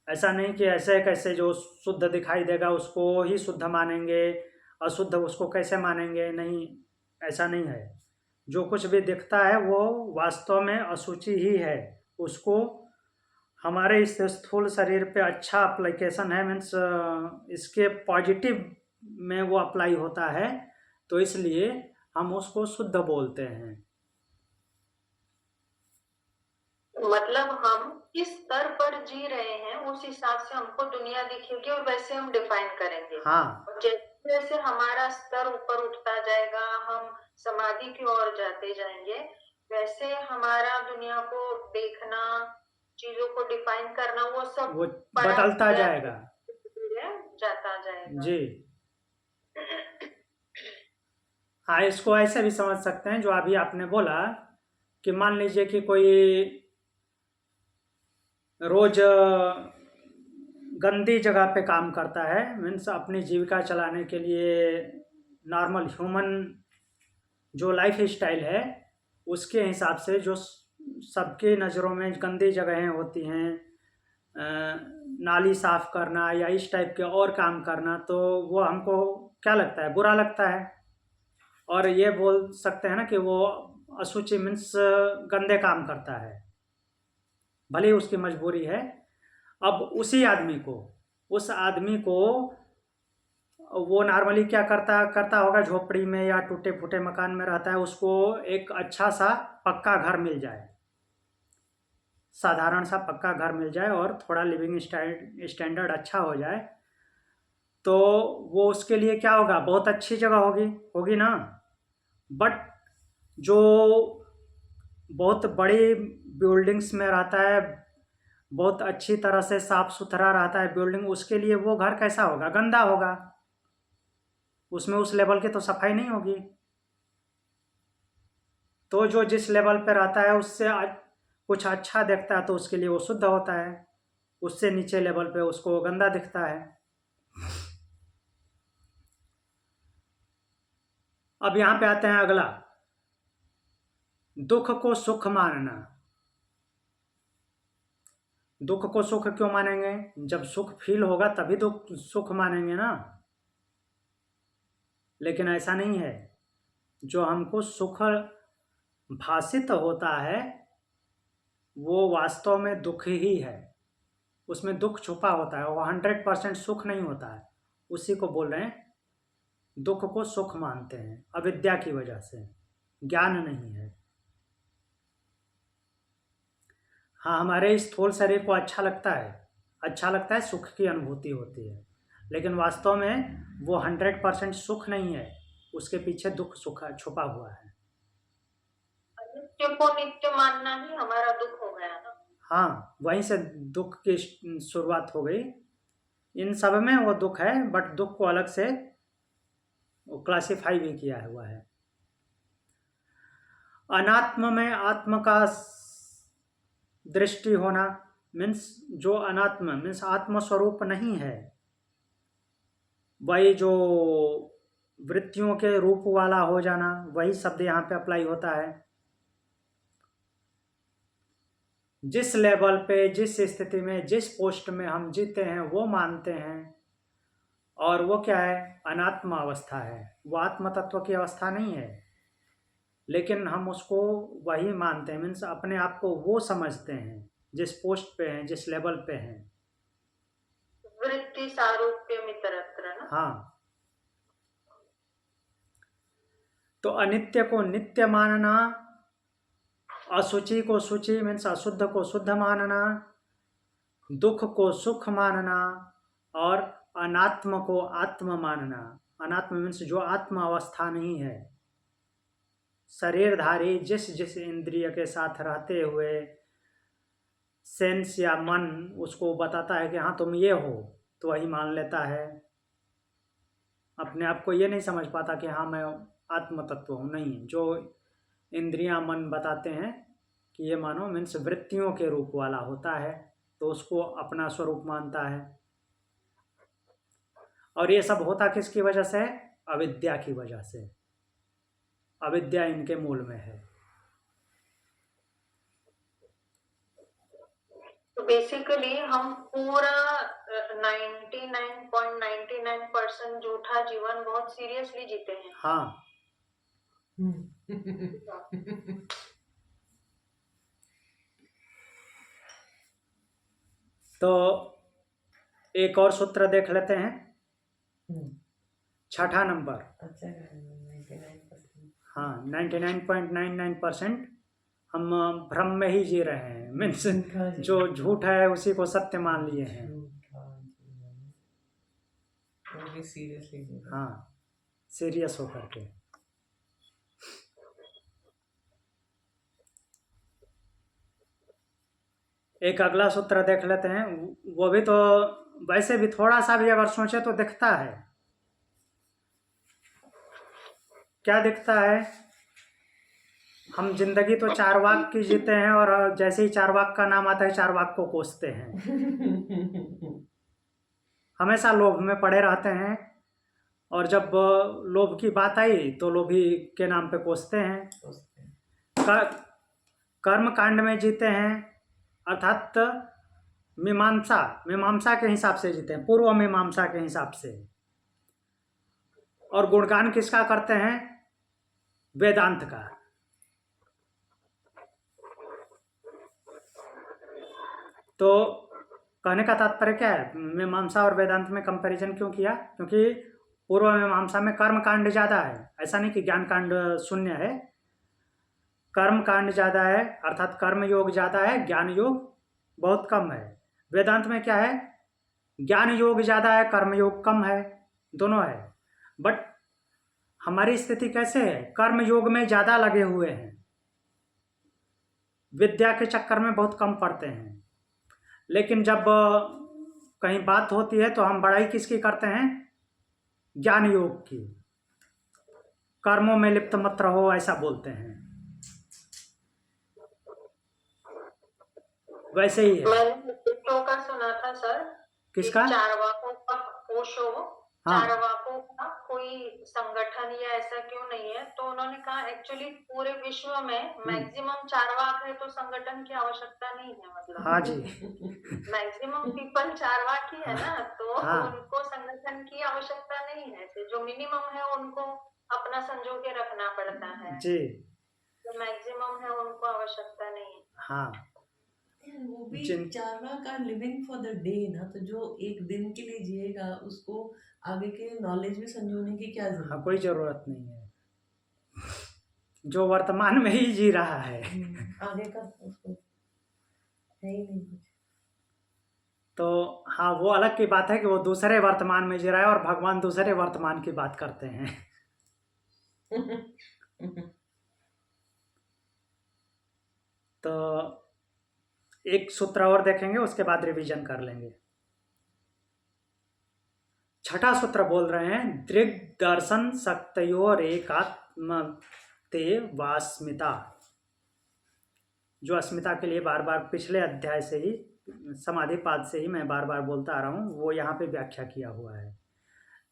ऐसा नहीं कि ऐसे कैसे जो शुद्ध दिखाई देगा उसको ही शुद्ध मानेंगे, अशुद्ध उसको कैसे मानेंगे। नहीं, ऐसा नहीं है। जो कुछ भी दिखता है वो वास्तव में अशुचि ही है। उसको हमारे इस स्थूल शरीर पे अच्छा अप्लीकेशन है, मीन्स इसके पॉजिटिव में वो अप्लाई होता है, तो इसलिए हम उसको शुद्ध बोलते हैं। मतलब हम किस स्तर पर जी रहे हैं उस हिसाब से हमको दुनिया दिखेगी और वैसे हम डिफाइन करेंगे। हाँ, और जैसे जैसे हमारा स्तर ऊपर उठता जाएगा, हम समाधि की ओर जाते जाएंगे, वैसे हमारा दुनिया को देखना, चीजों को डिफाइन करना, वो सब वो बदलता जाएगा जाता जाएगा जी। हाँ, इसको ऐसे भी समझ सकते हैं जो अभी आपने बोला कि मान लीजिए कि कोई रोज गंदी जगह पे काम करता है, मीन्स अपनी जीविका चलाने के लिए नॉर्मल ह्यूमन जो लाइफ स्टाइल है उसके हिसाब से जो सबके नज़रों में गंदी जगहें होती हैं, नाली साफ करना या इस टाइप के और काम करना, तो वो हमको क्या लगता है? बुरा लगता है। और ये बोल सकते हैं ना कि वो अशुचि मीन्स गंदे काम करता है, भले ही उसकी मजबूरी है। अब उस आदमी को वो नॉर्मली क्या करता होगा, झोपड़ी में या टूटे फूटे मकान में रहता है, उसको एक अच्छा सा पक्का घर मिल जाए, साधारण सा पक्का घर मिल जाए और थोड़ा लिविंग स्टैंडर्ड अच्छा हो जाए, तो वो उसके लिए क्या होगा? बहुत अच्छी जगह होगी ना। बट जो बहुत बड़ी बिल्डिंग्स में रहता है, बहुत अच्छी तरह से साफ सुथरा रहता है बिल्डिंग, उसके लिए वो घर कैसा होगा? गंदा होगा। उसमें उस लेवल की तो सफाई नहीं होगी। तो जो जिस लेवल पे रहता है उससे कुछ अच्छा दिखता है तो उसके लिए वो शुद्ध होता है, उससे नीचे लेवल पे उसको गंदा दिखता है। अब यहाँ पे आते हैं अगला, दुख को सुख मानना। दुख को सुख क्यों मानेंगे? जब सुख फील होगा तभी दुख सुख मानेंगे ना। लेकिन ऐसा नहीं है। जो हमको सुख भासित होता है वो वास्तव में दुख ही है, उसमें दुख छुपा होता है, वो 100% सुख नहीं होता है। उसी को बोल रहे हैं दुख को सुख मानते हैं, अविद्या की वजह से, ज्ञान नहीं है। हाँ, हमारे स्थूल शरीर को अच्छा लगता है, सुख की अनुभूति होती है, लेकिन वास्तव में वो 100% सुख नहीं है, उसके पीछे दुख सुख छुपा हुआ है। नित्य को नित्य मानना ही हमारा दुख हो गया ना। हाँ, वहीं से दुख की शुरुआत हो गई। इन सब में वो दुख है, बट दुख को अलग से क्लासिफाई भी किया हुआ है। अनात्म में आत्म का दृष्टि होना, मीन्स जो अनात्म मीन्स आत्म स्वरूप नहीं है, वही जो वृत्तियों के रूप वाला हो जाना, वही शब्द यहाँ पे अप्लाई होता है। जिस लेवल पे, जिस स्थिति में, जिस पोस्ट में हम जीते हैं वो मानते हैं, और वो क्या है? अनात्म अवस्था है। वो आत्म तत्व की अवस्था नहीं है, लेकिन हम उसको वही मानते हैं, मीन्स अपने आप को वो समझते हैं जिस पोस्ट पे हैं, जिस लेवल पे हैं। वृत्ति सारूप्यम इतरत्र ना। हाँ, तो अनित्य को नित्य मानना, अशुचि को शुचि मीन्स अशुद्ध को शुद्ध मानना, दुख को सुख मानना और अनात्म को आत्म मानना। अनात्म मीन्स जो आत्म अवस्था नहीं है, शरीरधारी जिस जिस इंद्रिय के साथ रहते हुए सेंस या मन उसको बताता है कि हाँ तुम ये हो, तो वही मान लेता है। अपने आप को ये नहीं समझ पाता कि हाँ मैं आत्म तत्व हूँ। नहीं, जो इंद्रियां मन बताते हैं कि ये मानो मीन्स वृत्तियों के रूप वाला होता है, तो उसको अपना स्वरूप मानता है। और ये सब होता किसकी वजह से? अविद्या की वजह से। अविद्या इनके मूल में है। तो बेसिकली हम पूरा 99.99% झूठा जीवन बहुत सीरियसली जीते हैं। हाँ, तो एक और सूत्र देख लेते हैं, 6ठा नंबर। अच्छा, 99%। हाँ, 99.99% हम भ्रम में ही जी रहे हैं। मीन्स जो झूठ है उसी को सत्य मान लिए हैं। सीरियसली। हाँ, सीरियस होकर के। एक अगला सूत्र देख लेते हैं, वो भी तो वैसे भी थोड़ा सा भी अगर सोचे तो दिखता है। क्या दिखता है? हम जिंदगी तो चारवाक की जीते हैं और जैसे ही चारवाक का नाम आता है चारवाक को कोसते हैं। हमेशा लोभ में पड़े रहते हैं और जब लोभ की बात आई तो लोभी के नाम पे कोसते हैं। कर्म कांड में जीते हैं, अर्थात मीमांसा के हिसाब से जीते हैं, पूर्व मीमांसा के हिसाब से। और गुणगान किसका करते हैं? वेदांत का। तो कहने का तात्पर्य क्या है? मीमांसा और वेदांत में कंपैरिजन क्यों किया? क्योंकि पूर्व मीमांसा में कर्म कांड ज़्यादा है। ऐसा नहीं कि ज्ञान कांड शून्य है, कर्म कांड ज़्यादा है, अर्थात कर्म योग ज़्यादा है, ज्ञान योग बहुत कम है। वेदांत में क्या है? ज्ञान योग ज़्यादा है, कर्म योग कम है, दोनों है। बट हमारी स्थिति कैसे है? कर्म योग में ज़्यादा लगे हुए हैं, विद्या के चक्कर में बहुत कम पढ़ते हैं। लेकिन जब कहीं बात होती है तो हम बड़ाई किसकी करते हैं? ज्ञान योग की। कर्मों में लिप्त मत रहो, ऐसा बोलते हैं। वैसे ही है। मैंने ओशो का सुना था सर। किसका? चारवाकों का। ओशो। हाँ। चारवाकों का कोई संगठन या ऐसा क्यों नहीं है? तो उन्होंने कहा एक्चुअली पूरे विश्व में मैक्सिमम चारवाक है, तो संगठन की आवश्यकता नहीं है। मतलब हाँ जी, मैक्सिमम पीपल चारवाक ही है ना, तो हाँ। उनको संगठन की आवश्यकता नहीं है। जो मिनिमम है उनको अपना संजो के रखना पड़ता है जी। जो मैक्सिमम है उनको आवश्यकता नहीं है। हाँ, वो भी चारवाक का लिविंग फॉर द डे ना, तो जो एक दिन के लिए जिएगा उसको आगे के नॉलेज में संजोने की क्या जरूरत? हाँ, कोई जरूरत नहीं है। जो वर्तमान में ही जी रहा है आगे का उसको है ही नहीं कुछ। तो हाँ, वो अलग की बात है कि वो दूसरे वर्तमान में जी रहा है और भगवान दूसरे वर्तमान की बात करते हैं। तो एक सूत्र और देखेंगे, उसके बाद रिवीजन कर लेंगे। 6ठा सूत्र बोल रहे हैं, दृग् दर्शन शक्तयोर एकात्मते वास्मिता। जो अस्मिता के लिए बार बार पिछले अध्याय से ही, समाधि पाद से ही मैं बार बार बोलता आ रहा हूँ, वो यहाँ पे व्याख्या किया हुआ है।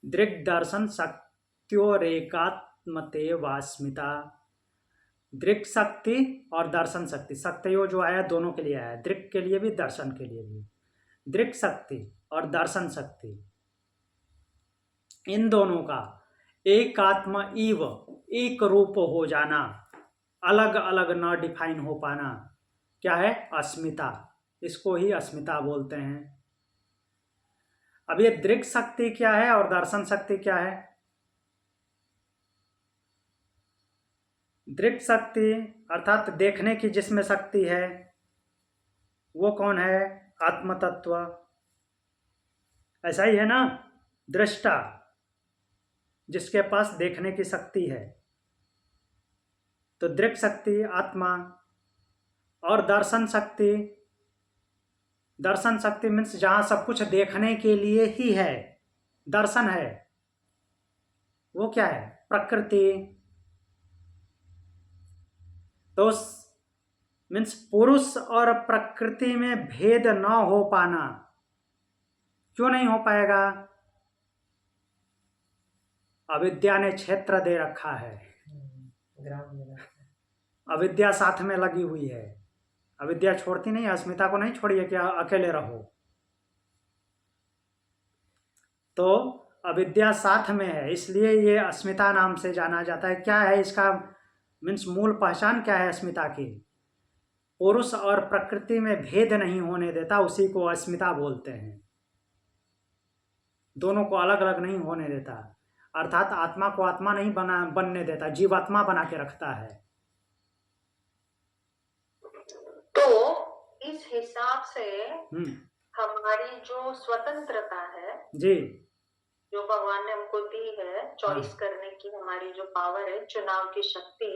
दृग् दर्शन शक्त्योर एकात्मते वास्मिता। दृक् शक्ति और दर्शन शक्ति, शक्तियों जो आया दोनों के लिए आया, दृक् के लिए भी दर्शन के लिए भी। दृक् शक्ति और दर्शन शक्ति, इन दोनों का एक आत्मा इव, एक रूप हो जाना, अलग अलग न डिफाइन हो पाना, क्या है? अस्मिता। इसको ही अस्मिता बोलते हैं। अब ये दृक् शक्ति क्या है और दर्शन शक्ति क्या है? दृक् शक्ति अर्थात देखने की जिसमें शक्ति है वो कौन है? आत्म तत्व। ऐसा ही है ना? दृष्टा, जिसके पास देखने की शक्ति है, तो दृक् शक्ति आत्मा। और दर्शन शक्ति, दर्शन शक्ति मीन्स जहां सब कुछ देखने के लिए ही है, दर्शन है, वो क्या है? प्रकृति। तो मीन्स पुरुष और प्रकृति में भेद न हो पाना। क्यों नहीं हो पाएगा? अविद्या ने क्षेत्र दे रखा है, ग्राम में रखा है। अविद्या साथ में लगी हुई है। अविद्या छोड़ती नहीं, अस्मिता को नहीं छोड़ी है कि अकेले रहो। तो अविद्या साथ में है, इसलिए ये अस्मिता नाम से जाना जाता है। क्या है इसका मीन्स मूल पहचान क्या है अस्मिता की? पुरुष और प्रकृति में भेद नहीं होने देता, उसी को अस्मिता बोलते हैं। दोनों को अलग अलग नहीं होने देता, अर्थात आत्मा को आत्मा नहीं बनने देता, जीवात्मा बना के रखता है। तो इस हिसाब से हमारी जो स्वतंत्रता है जी, जो भगवान ने हमको दी है, चॉइस करने की हमारी जो पावर है, चुनाव की शक्ति,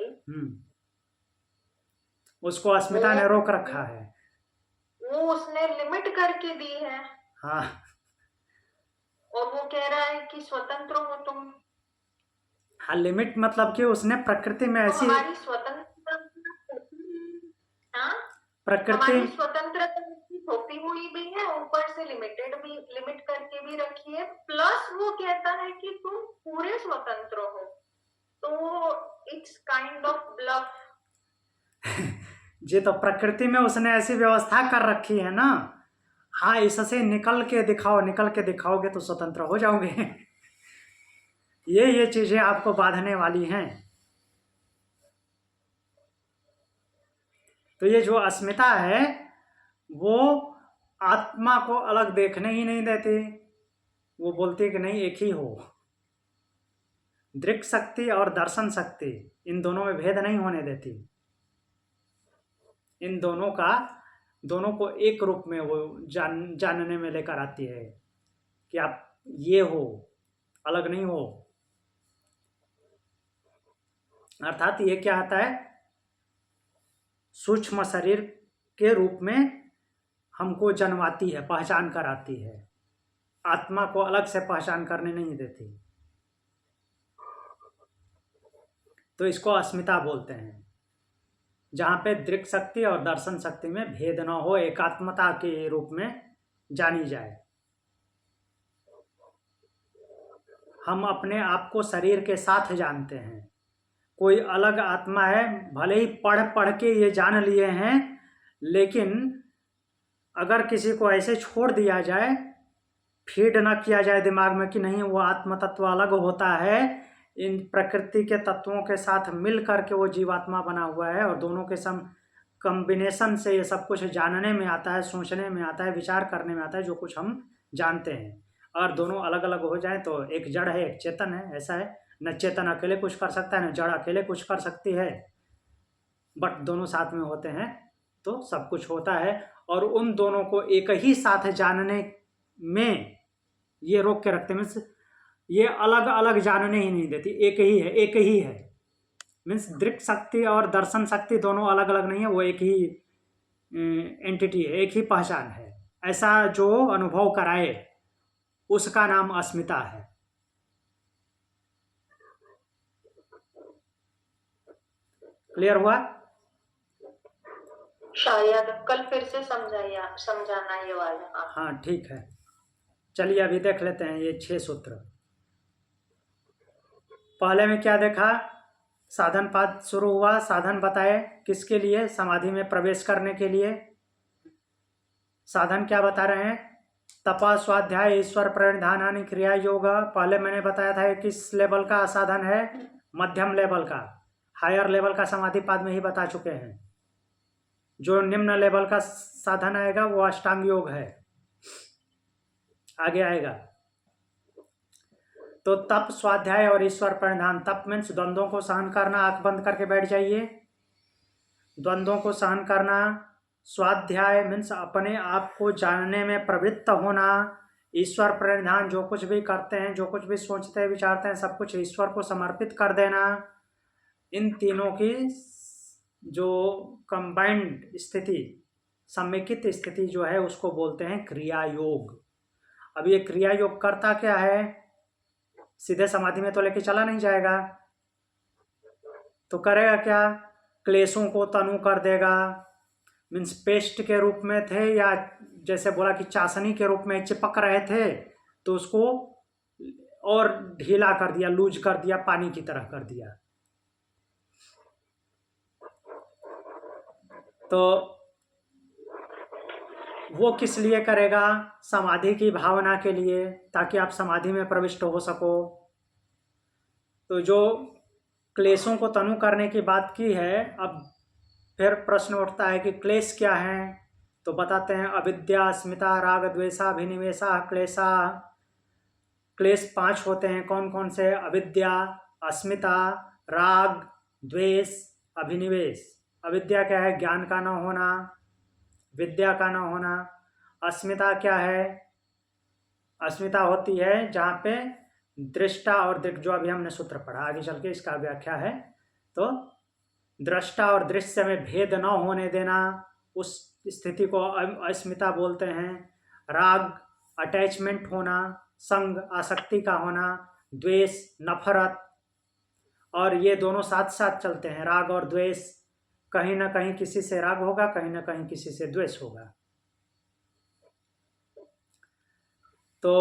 उसको अस्मिता ने रोक रखा है। वो उसने लिमिट करके दी है। हाँ, और वो कह रहा है कि स्वतंत्र हो तुम। हाँ, लिमिट मतलब कि उसने प्रकृति में ऐसी तो हमारी स्वतंत्रता, हाँ, प्रकृति हमारी स्वतंत्रता थोपी हुई भी है, ऊपर से लिमिट करके भी रखी है। प्लस वो कहता है कि तुम पूरे स्वतंत्र हो। तो इट्स काइंड ऑफ ब्लफ। जी, तो प्रकृति में उसने ऐसी व्यवस्था कर रखी है ना। हाँ, इससे निकल के दिखाओगे तो स्वतंत्र हो जाओगे। ये चीजें आपको बांधने वाली हैं। तो ये जो अस्मिता है वो आत्मा को अलग देखने ही नहीं देती, वो बोलती है कि नहीं एक ही हो। दृक् शक्ति और दर्शन शक्ति, इन दोनों में भेद नहीं होने देती। इन दोनों को एक रूप में वो जानने में लेकर आती है कि आप ये हो, अलग नहीं हो। अर्थात ये क्या आता है? सूक्ष्म शरीर के रूप में हमको जन्माती है, पहचान कराती है, आत्मा को अलग से पहचान करने नहीं देती। तो इसको अस्मिता बोलते हैं, जहाँ पे दृक् शक्ति और दर्शन शक्ति में भेद न हो, एकात्मता के रूप में जानी जाए। हम अपने आप को शरीर के साथ जानते हैं, कोई अलग आत्मा है, भले ही पढ़ के ये जान लिए हैं, लेकिन अगर किसी को ऐसे छोड़ दिया जाए, फीड ना किया जाए दिमाग में कि नहीं वो आत्म तत्व अलग होता है, इन प्रकृति के तत्वों के साथ मिल करके वो जीवात्मा बना हुआ है, और दोनों के कॉम्बिनेशन से ये सब कुछ जानने में आता है, सोचने में आता है, विचार करने में आता है, जो कुछ हम जानते हैं। और दोनों अलग अलग हो जाए तो एक जड़ है, एक चेतन है। ऐसा है, न चेतन अकेले कुछ कर सकता है, न जड़ अकेले कुछ कर सकती है, बट दोनों साथ में होते हैं तो सब कुछ होता है। और उन दोनों को एक ही साथ जानने में ये रोक के रखते, मीन्स ये अलग अलग जानने ही नहीं देती, एक ही है। मीन्स दृक् शक्ति और दर्शन शक्ति दोनों अलग अलग नहीं है, वो एक ही एंटिटी है, एक ही पहचान है। ऐसा जो अनुभव कराए उसका नाम अस्मिता है। क्लियर हुआ? शायद कल फिर से समझाना ये वाला। हाँ, ठीक है। चलिए अभी देख लेते हैं ये 6 सूत्र। पहले में क्या देखा? साधन पाद शुरू हुआ, साधन बताए किसके लिए? समाधि में प्रवेश करने के लिए। साधन क्या बता रहे हैं? तपा, स्वाध्याय, ईश्वर प्रणिधानानि, क्रिया, योग। पहले मैंने बताया था किस लेवल का साधन है? मध्यम लेवल का। हायर लेवल का समाधि पाद में ही बता चुके हैं। जो निम्न लेवल का साधन आएगा वो अष्टांग योग है। आगे आएगा। तो तप, स्वाध्याय और ईश्वर प्रणिधान। तप मीन्स द्वंद्वों को सहन करना, आंख बंद करके बैठ जाइए, द्वंद्वों को सहन करना। स्वाध्याय मीन्स अपने आप को जानने में प्रवृत्त होना। ईश्वर प्रणिधान, जो कुछ भी करते हैं, जो कुछ भी सोचते हैं, विचारते हैं, सब कुछ ईश्वर को समर्पित कर देना। इन तीनों की जो कंबाइंड स्थिति, समेकित स्थिति जो है, उसको बोलते हैं क्रिया योग। अब ये क्रिया योग करता क्या है? सीधे समाधि में तो लेके चला नहीं जाएगा, तो करेगा क्या? क्लेशों को तनु कर देगा। मीन्स पेस्ट के रूप में थे, या जैसे बोला कि चाशनी के रूप में चिपक रहे थे, तो उसको और ढीला कर दिया, लूज कर दिया, पानी की तरह कर दिया। तो वो किस लिए करेगा? समाधि की भावना के लिए, ताकि आप समाधि में प्रविष्ट हो सको। तो जो क्लेशों को तनु करने की बात की है, अब फिर प्रश्न उठता है कि क्लेश क्या है? तो बताते हैं, अविद्या, अस्मिता, राग, द्वेषा, अभिनिवेशा, क्लेशा। क्लेश 5 होते हैं। कौन कौन से? अविद्या, अस्मिता, राग, द्वेष, अभिनिवेश। अविद्या क्या है? ज्ञान का न होना, विद्या का न होना। अस्मिता क्या है? अस्मिता होती है जहाँ पे दृष्टा और दिक्, जो अभी हमने सूत्र पढ़ा, आगे चल के इसका व्याख्या है। तो दृष्टा और दृश्य में भेद न होने देना, उस स्थिति को अस्मिता बोलते हैं। राग, अटैचमेंट होना, संग, आसक्ति का होना। द्वेष, नफरत। और ये दोनों साथ साथ चलते हैं, राग और द्वेष। कहीं ना कहीं किसी से राग होगा, कहीं ना कहीं किसी से द्वेष होगा। तो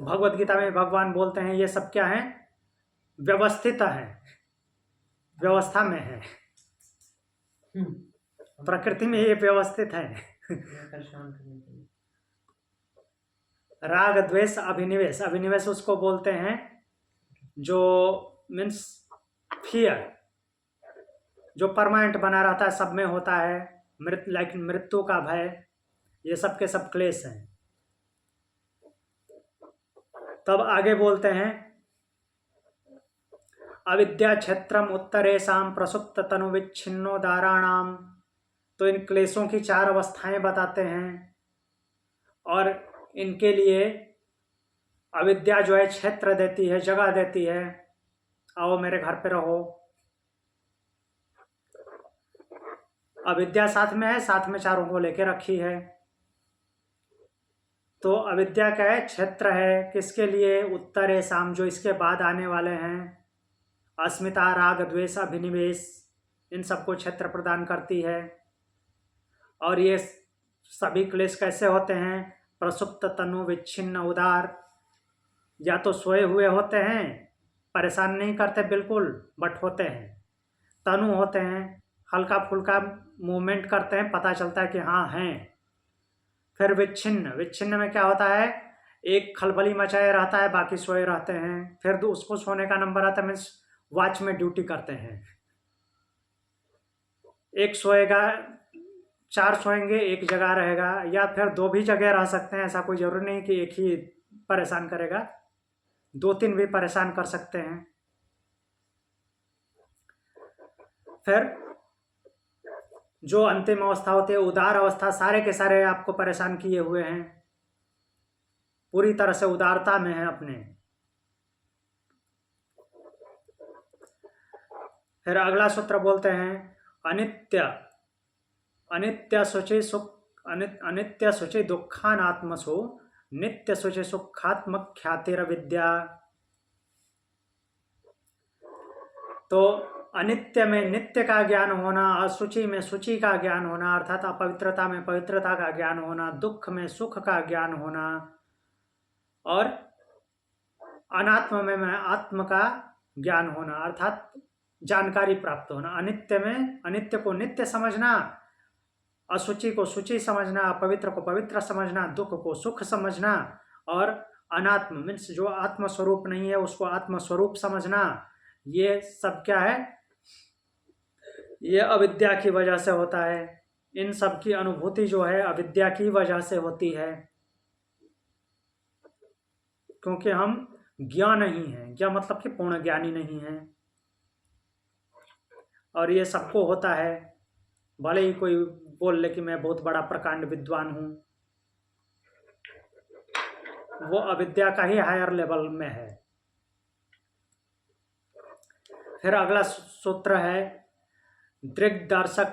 भगवत गीता में भगवान बोलते हैं, ये सब क्या है? व्यवस्थित है, व्यवस्था में है। प्रकृति में ये व्यवस्थित है। राग, द्वेष, अभिनिवेश। अभिनिवेश उसको बोलते हैं जो मीन्स फियर, जो परमानेंट बना रहता है, सब में होता है। मृत्यु का भय, ये सब के सब क्लेश हैं। तब आगे बोलते हैं, अविद्या क्षेत्रम उत्तरेशाम प्रसुप्त तनु विच्छिन्नो दाराणाम। तो इन क्लेशों की 4 अवस्थाएं बताते हैं, और इनके लिए अविद्या जो है क्षेत्र देती है, जगह देती है, आओ मेरे घर पे रहो। अविद्या साथ में है, साथ में चारों को लेके रखी है। तो अविद्या क्या है? क्षेत्र है। किसके लिए? उत्तरेशाम, जो इसके बाद आने वाले हैं। अस्मिता, राग, द्वेष, अभिनिवेश, इन सबको क्षेत्र प्रदान करती है। और ये सभी क्लेश कैसे होते हैं? प्रसुप्त तनु विच्छिन्न उदार। या तो सोए हुए होते हैं, परेशान नहीं करते बिल्कुल, बट होते हैं। तनु होते हैं, हल्का फुल्का मूवमेंट करते हैं, पता चलता है कि हाँ हैं। फिर विच्छिन्न। विच्छिन्न में क्या होता है? एक खलबली मचाए रहता है, बाकी सोए रहते हैं। फिर उसको सोने का नंबर आता है, मीन्स वॉच में ड्यूटी करते हैं। एक सोएगा, 4 सोएंगे, एक जगह रहेगा, या फिर 2 भी जगह रह सकते हैं। ऐसा कोई जरूरी नहीं कि एक ही परेशान करेगा, 2-3 भी परेशान कर सकते हैं। फिर जो अंतिम अवस्था होती है, उदार अवस्था, सारे के सारे आपको परेशान किए हुए हैं, पूरी तरह से उदारता में है अपने। फिर अगला सूत्र बोलते हैं, अनित्य, अनित्य शुचि सुख, अनित्य शुचि दुखानात्मसु नित्य शुचि सुखात्मक ख्यातिर विद्या। तो अनित्य में नित्य का ज्ञान होना, असुचि में शुचि का ज्ञान होना, अर्थात अपवित्रता में पवित्रता का ज्ञान होना, दुख में सुख का ज्ञान होना, और अनात्म में आत्म का ज्ञान होना, अर्थात जानकारी प्राप्त होना। अनित्य में अनित्य को नित्य समझना, असुचि को शुचि समझना, अपवित्र को पवित्र समझना, दुख को सुख समझना, और अनात्म मीन्स जो आत्म स्वरूप नहीं है उसको आत्म स्वरूप समझना। ये सब क्या है? ये अविद्या की वजह से होता है। इन सब की अनुभूति जो है अविद्या की वजह से होती है। क्योंकि हम ज्ञानहीन हैं। ज्ञान मतलब कि पूर्ण ज्ञानी नहीं है। और ये सबको होता है, भले ही कोई बोल ले कि मैं बहुत बड़ा प्रकांड विद्वान हूँ, वो अविद्या का ही हायर लेवल में है। फिर अगला सूत्र है दृग्दर्शन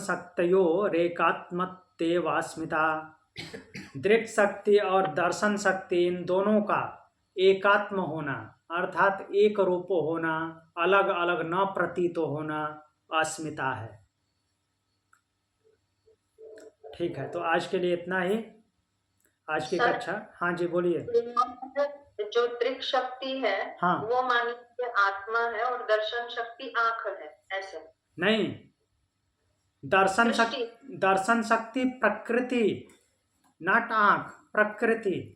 शक्तयो रेकात्मत्तेवास्मिता। दृक् शक्ति और दर्शन शक्ति, इन दोनों का एकात्म होना अर्थात एक रूप होना, अलग अलग न प्रतीत होना अस्मिता है। ठीक है, तो आज के लिए इतना ही, आज की सर, कक्षा। हाँ जी बोलिए। जो दृक् शक्ति है, हाँ, वो मान लीजिए आत्मा है और दर्शन शक्ति आंख है, ऐसे नहीं, दर्शन शक्ति प्रकृति, नॉट आंख, प्रकृति।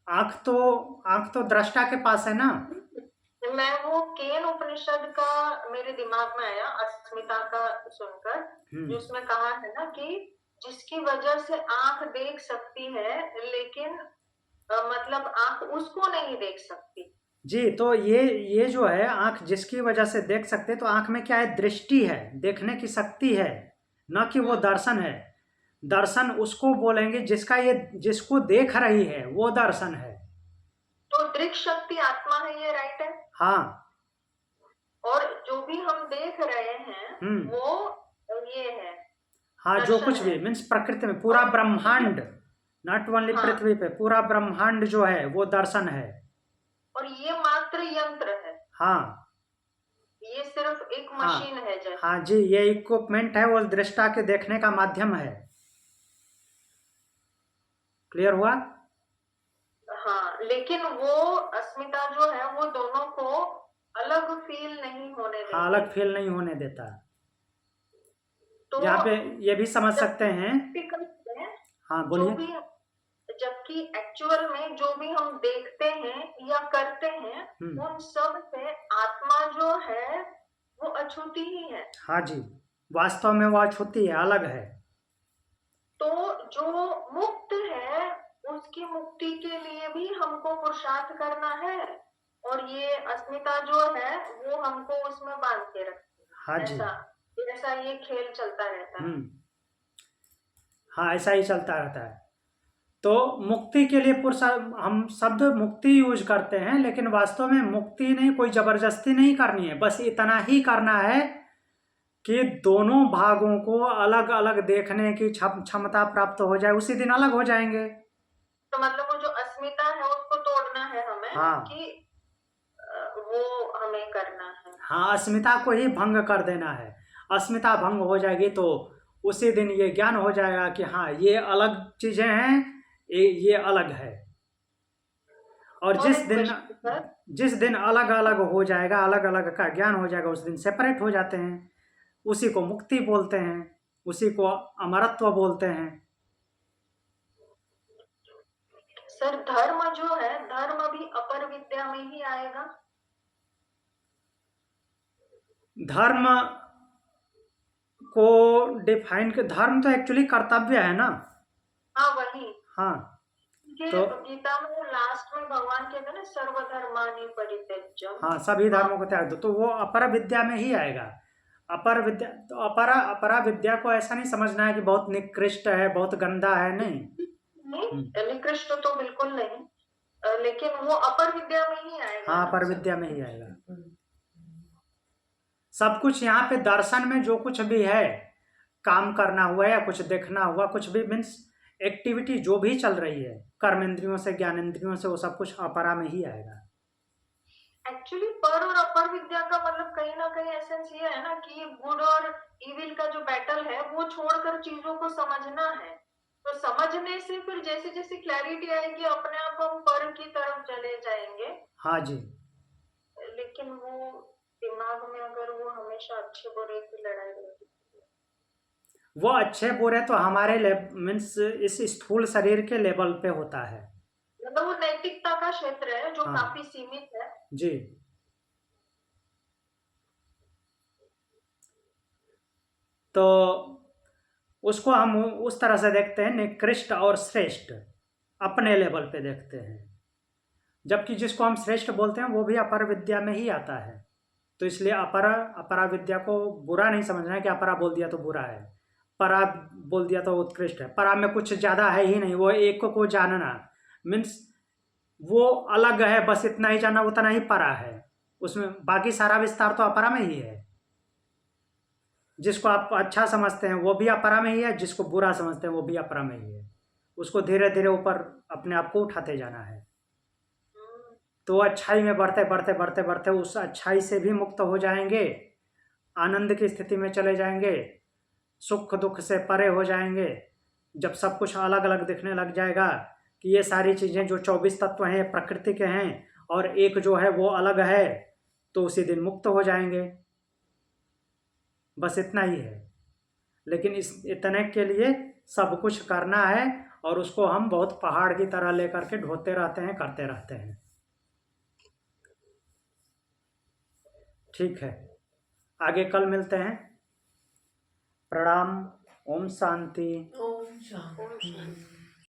आंख तो दृष्टा के पास है ना। मैं वो केन उपनिषद का मेरे दिमाग में आया अस्मिता का सुनकर, जिसमें कहा है ना कि जिसकी वजह से आंख देख सकती है लेकिन मतलब आंख उसको नहीं देख सकती। जी, तो ये जो है आंख जिसकी वजह से देख सकते, तो आंख में क्या है? दृष्टि है, देखने की शक्ति है, न कि वो दर्शन है। दर्शन उसको बोलेंगे जिसको देख रही है, वो दर्शन है। तो दृक् शक्ति आत्मा है, ये राइट है? हाँ। और जो भी हम देख रहे हैं वो ये है। हाँ, जो कुछ भी मीन्स प्रकृति में पूरा ब्रह्मांड, नॉट ओनली पृथ्वी पे, पूरा ब्रह्मांड जो है वो दर्शन है। और ये मात्र यंत्र है। हाँ, ये सिर्फ एक मशीन है जैसे। हाँ जी, ये इक्विपमेंट है, वो दृष्टा के देखने का माध्यम है। क्लियर हुआ? हाँ, लेकिन वो अस्मिता जो है वो दोनों को अलग फील नहीं होने देता। हाँ, अलग फील नहीं होने देता। तो यहाँ पे ये भी समझ सकते हैं। हाँ बोलिए। जबकि एक्चुअल में जो भी हम देखते हैं या करते हैं उन सब से आत्मा जो है वो अछूती ही है। हाँ जी, वास्तव में वो अछूती है, अलग है। तो जो मुक्त है उसकी मुक्ति के लिए भी हमको पुरुषार्थ करना है, और ये अस्मिता जो है वो हमको उसमें बांध के रखती है। हाँ जी, ऐसा ये खेल चलता रहता है। हाँ, ऐसा ही चलता रहता है। तो मुक्ति के लिए हम शब्द मुक्ति यूज करते हैं, लेकिन वास्तव में मुक्ति नहीं, कोई जबरदस्ती नहीं करनी है। बस इतना ही करना है कि दोनों भागों को अलग अलग देखने की क्षमता प्राप्त हो जाए, उसी दिन अलग हो जाएंगे। तो मतलब वो जो अस्मिता है उसको तोड़ना है हमें। हाँ, कि वो हमें करना है। हाँ, अस्मिता को ही भंग कर देना है। अस्मिता भंग हो जाएगी तो उसी दिन ये ज्ञान हो जाएगा कि हाँ, ये अलग चीजें हैं, ये अलग है। और जिस दिन अलग अलग हो जाएगा, अलग अलग का ज्ञान हो जाएगा, उस दिन सेपरेट हो जाते हैं। उसी को मुक्ति बोलते हैं, उसी को अमरत्व बोलते हैं। सर, धर्म जो है, धर्म भी अपर विद्या में ही आएगा। धर्म को डिफाइन धर्म तो एक्चुअली कर्तव्य है ना। हाँ, वही। हाँ, तो गीता में लास्ट में भगवान कहते हैं ना, सर्वधर्मानि परित्यज्य। हाँ, सभी धर्मों को त्याग दो, तो वो अपर विद्या में ही आएगा। अपर विद्या तो अपरा विद्या को ऐसा नहीं समझना है कि बहुत निकृष्ट है, बहुत गंदा है, नहीं, निकृष्ट तो बिल्कुल नहीं, लेकिन वो अपर विद्या में ही आएगा। हाँ, अपर विद्या में ही आएगा। सब कुछ यहाँ पे दर्शन में जो कुछ भी है, काम करना हुआ या कुछ देखना हुआ, कुछ भी मीन्स एक्टिविटी जो भी चल रही है कर्मेंद्रियों से, ज्ञानेंद्रियों से, वो सब कुछ अपरा में ही आएगा। एक्चुअली पर और अपर विद्या का मतलब कहीं ना कहीं एसेंस ये है ना कि गुड और इविल का जो बैटल है वो छोड़कर चीजों को समझना है। तो समझने से फिर जैसे जैसे क्लैरिटी आएगी अपने आप हम पर की तरफ चले जाएंगे। हाँ जी, लेकिन वो दिमाग में अगर वो हमेशा अच्छे बुरे की लड़ाई रहती, वो अच्छे बुरे तो हमारे मीन्स इस स्थूल शरीर के लेवल पे होता है, मतलब वो नैतिकता का क्षेत्र है जो काफी सीमित है। जी। तो उसको हम उस तरह से देखते हैं, निकृष्ट और श्रेष्ठ, अपने लेवल पे देखते हैं, जबकि जिसको हम श्रेष्ठ बोलते हैं वो भी अपर विद्या में ही आता है। तो इसलिए अपरा विद्या को बुरा नहीं समझना है कि अपरा बोल दिया तो बुरा है, परा बोल दिया तो उत्कृष्ट है। परा में कुछ ज़्यादा है ही नहीं, वो एक को जानना मीन्स वो अलग है, बस इतना ही जानना, उतना ही परा है, उसमें बाकी सारा विस्तार तो अपरा में ही है। जिसको आप अच्छा समझते हैं वो भी अपरा में ही है, जिसको बुरा समझते हैं वो भी अपरा में ही है। उसको धीरे धीरे ऊपर अपने आप को उठाते जाना है। तो अच्छाई में बढ़ते बढ़ते बढ़ते बढ़ते उस अच्छाई से भी मुक्त हो जाएंगे, आनंद की स्थिति में चले जाएंगे, सुख दुख से परे हो जाएंगे। जब सब कुछ अलग अलग दिखने लग जाएगा कि ये सारी चीज़ें जो 24 तत्व हैं प्रकृति के हैं और एक जो है वो अलग है, तो उसी दिन मुक्त हो जाएंगे। बस इतना ही है। लेकिन इतने के लिए सब कुछ करना है और उसको हम बहुत पहाड़ की तरह लेकर के ढोते रहते हैं, करते रहते हैं। ठीक है, आगे कल मिलते हैं। प्रणाम। ओम शांति। ओम शांति। ओम शांति।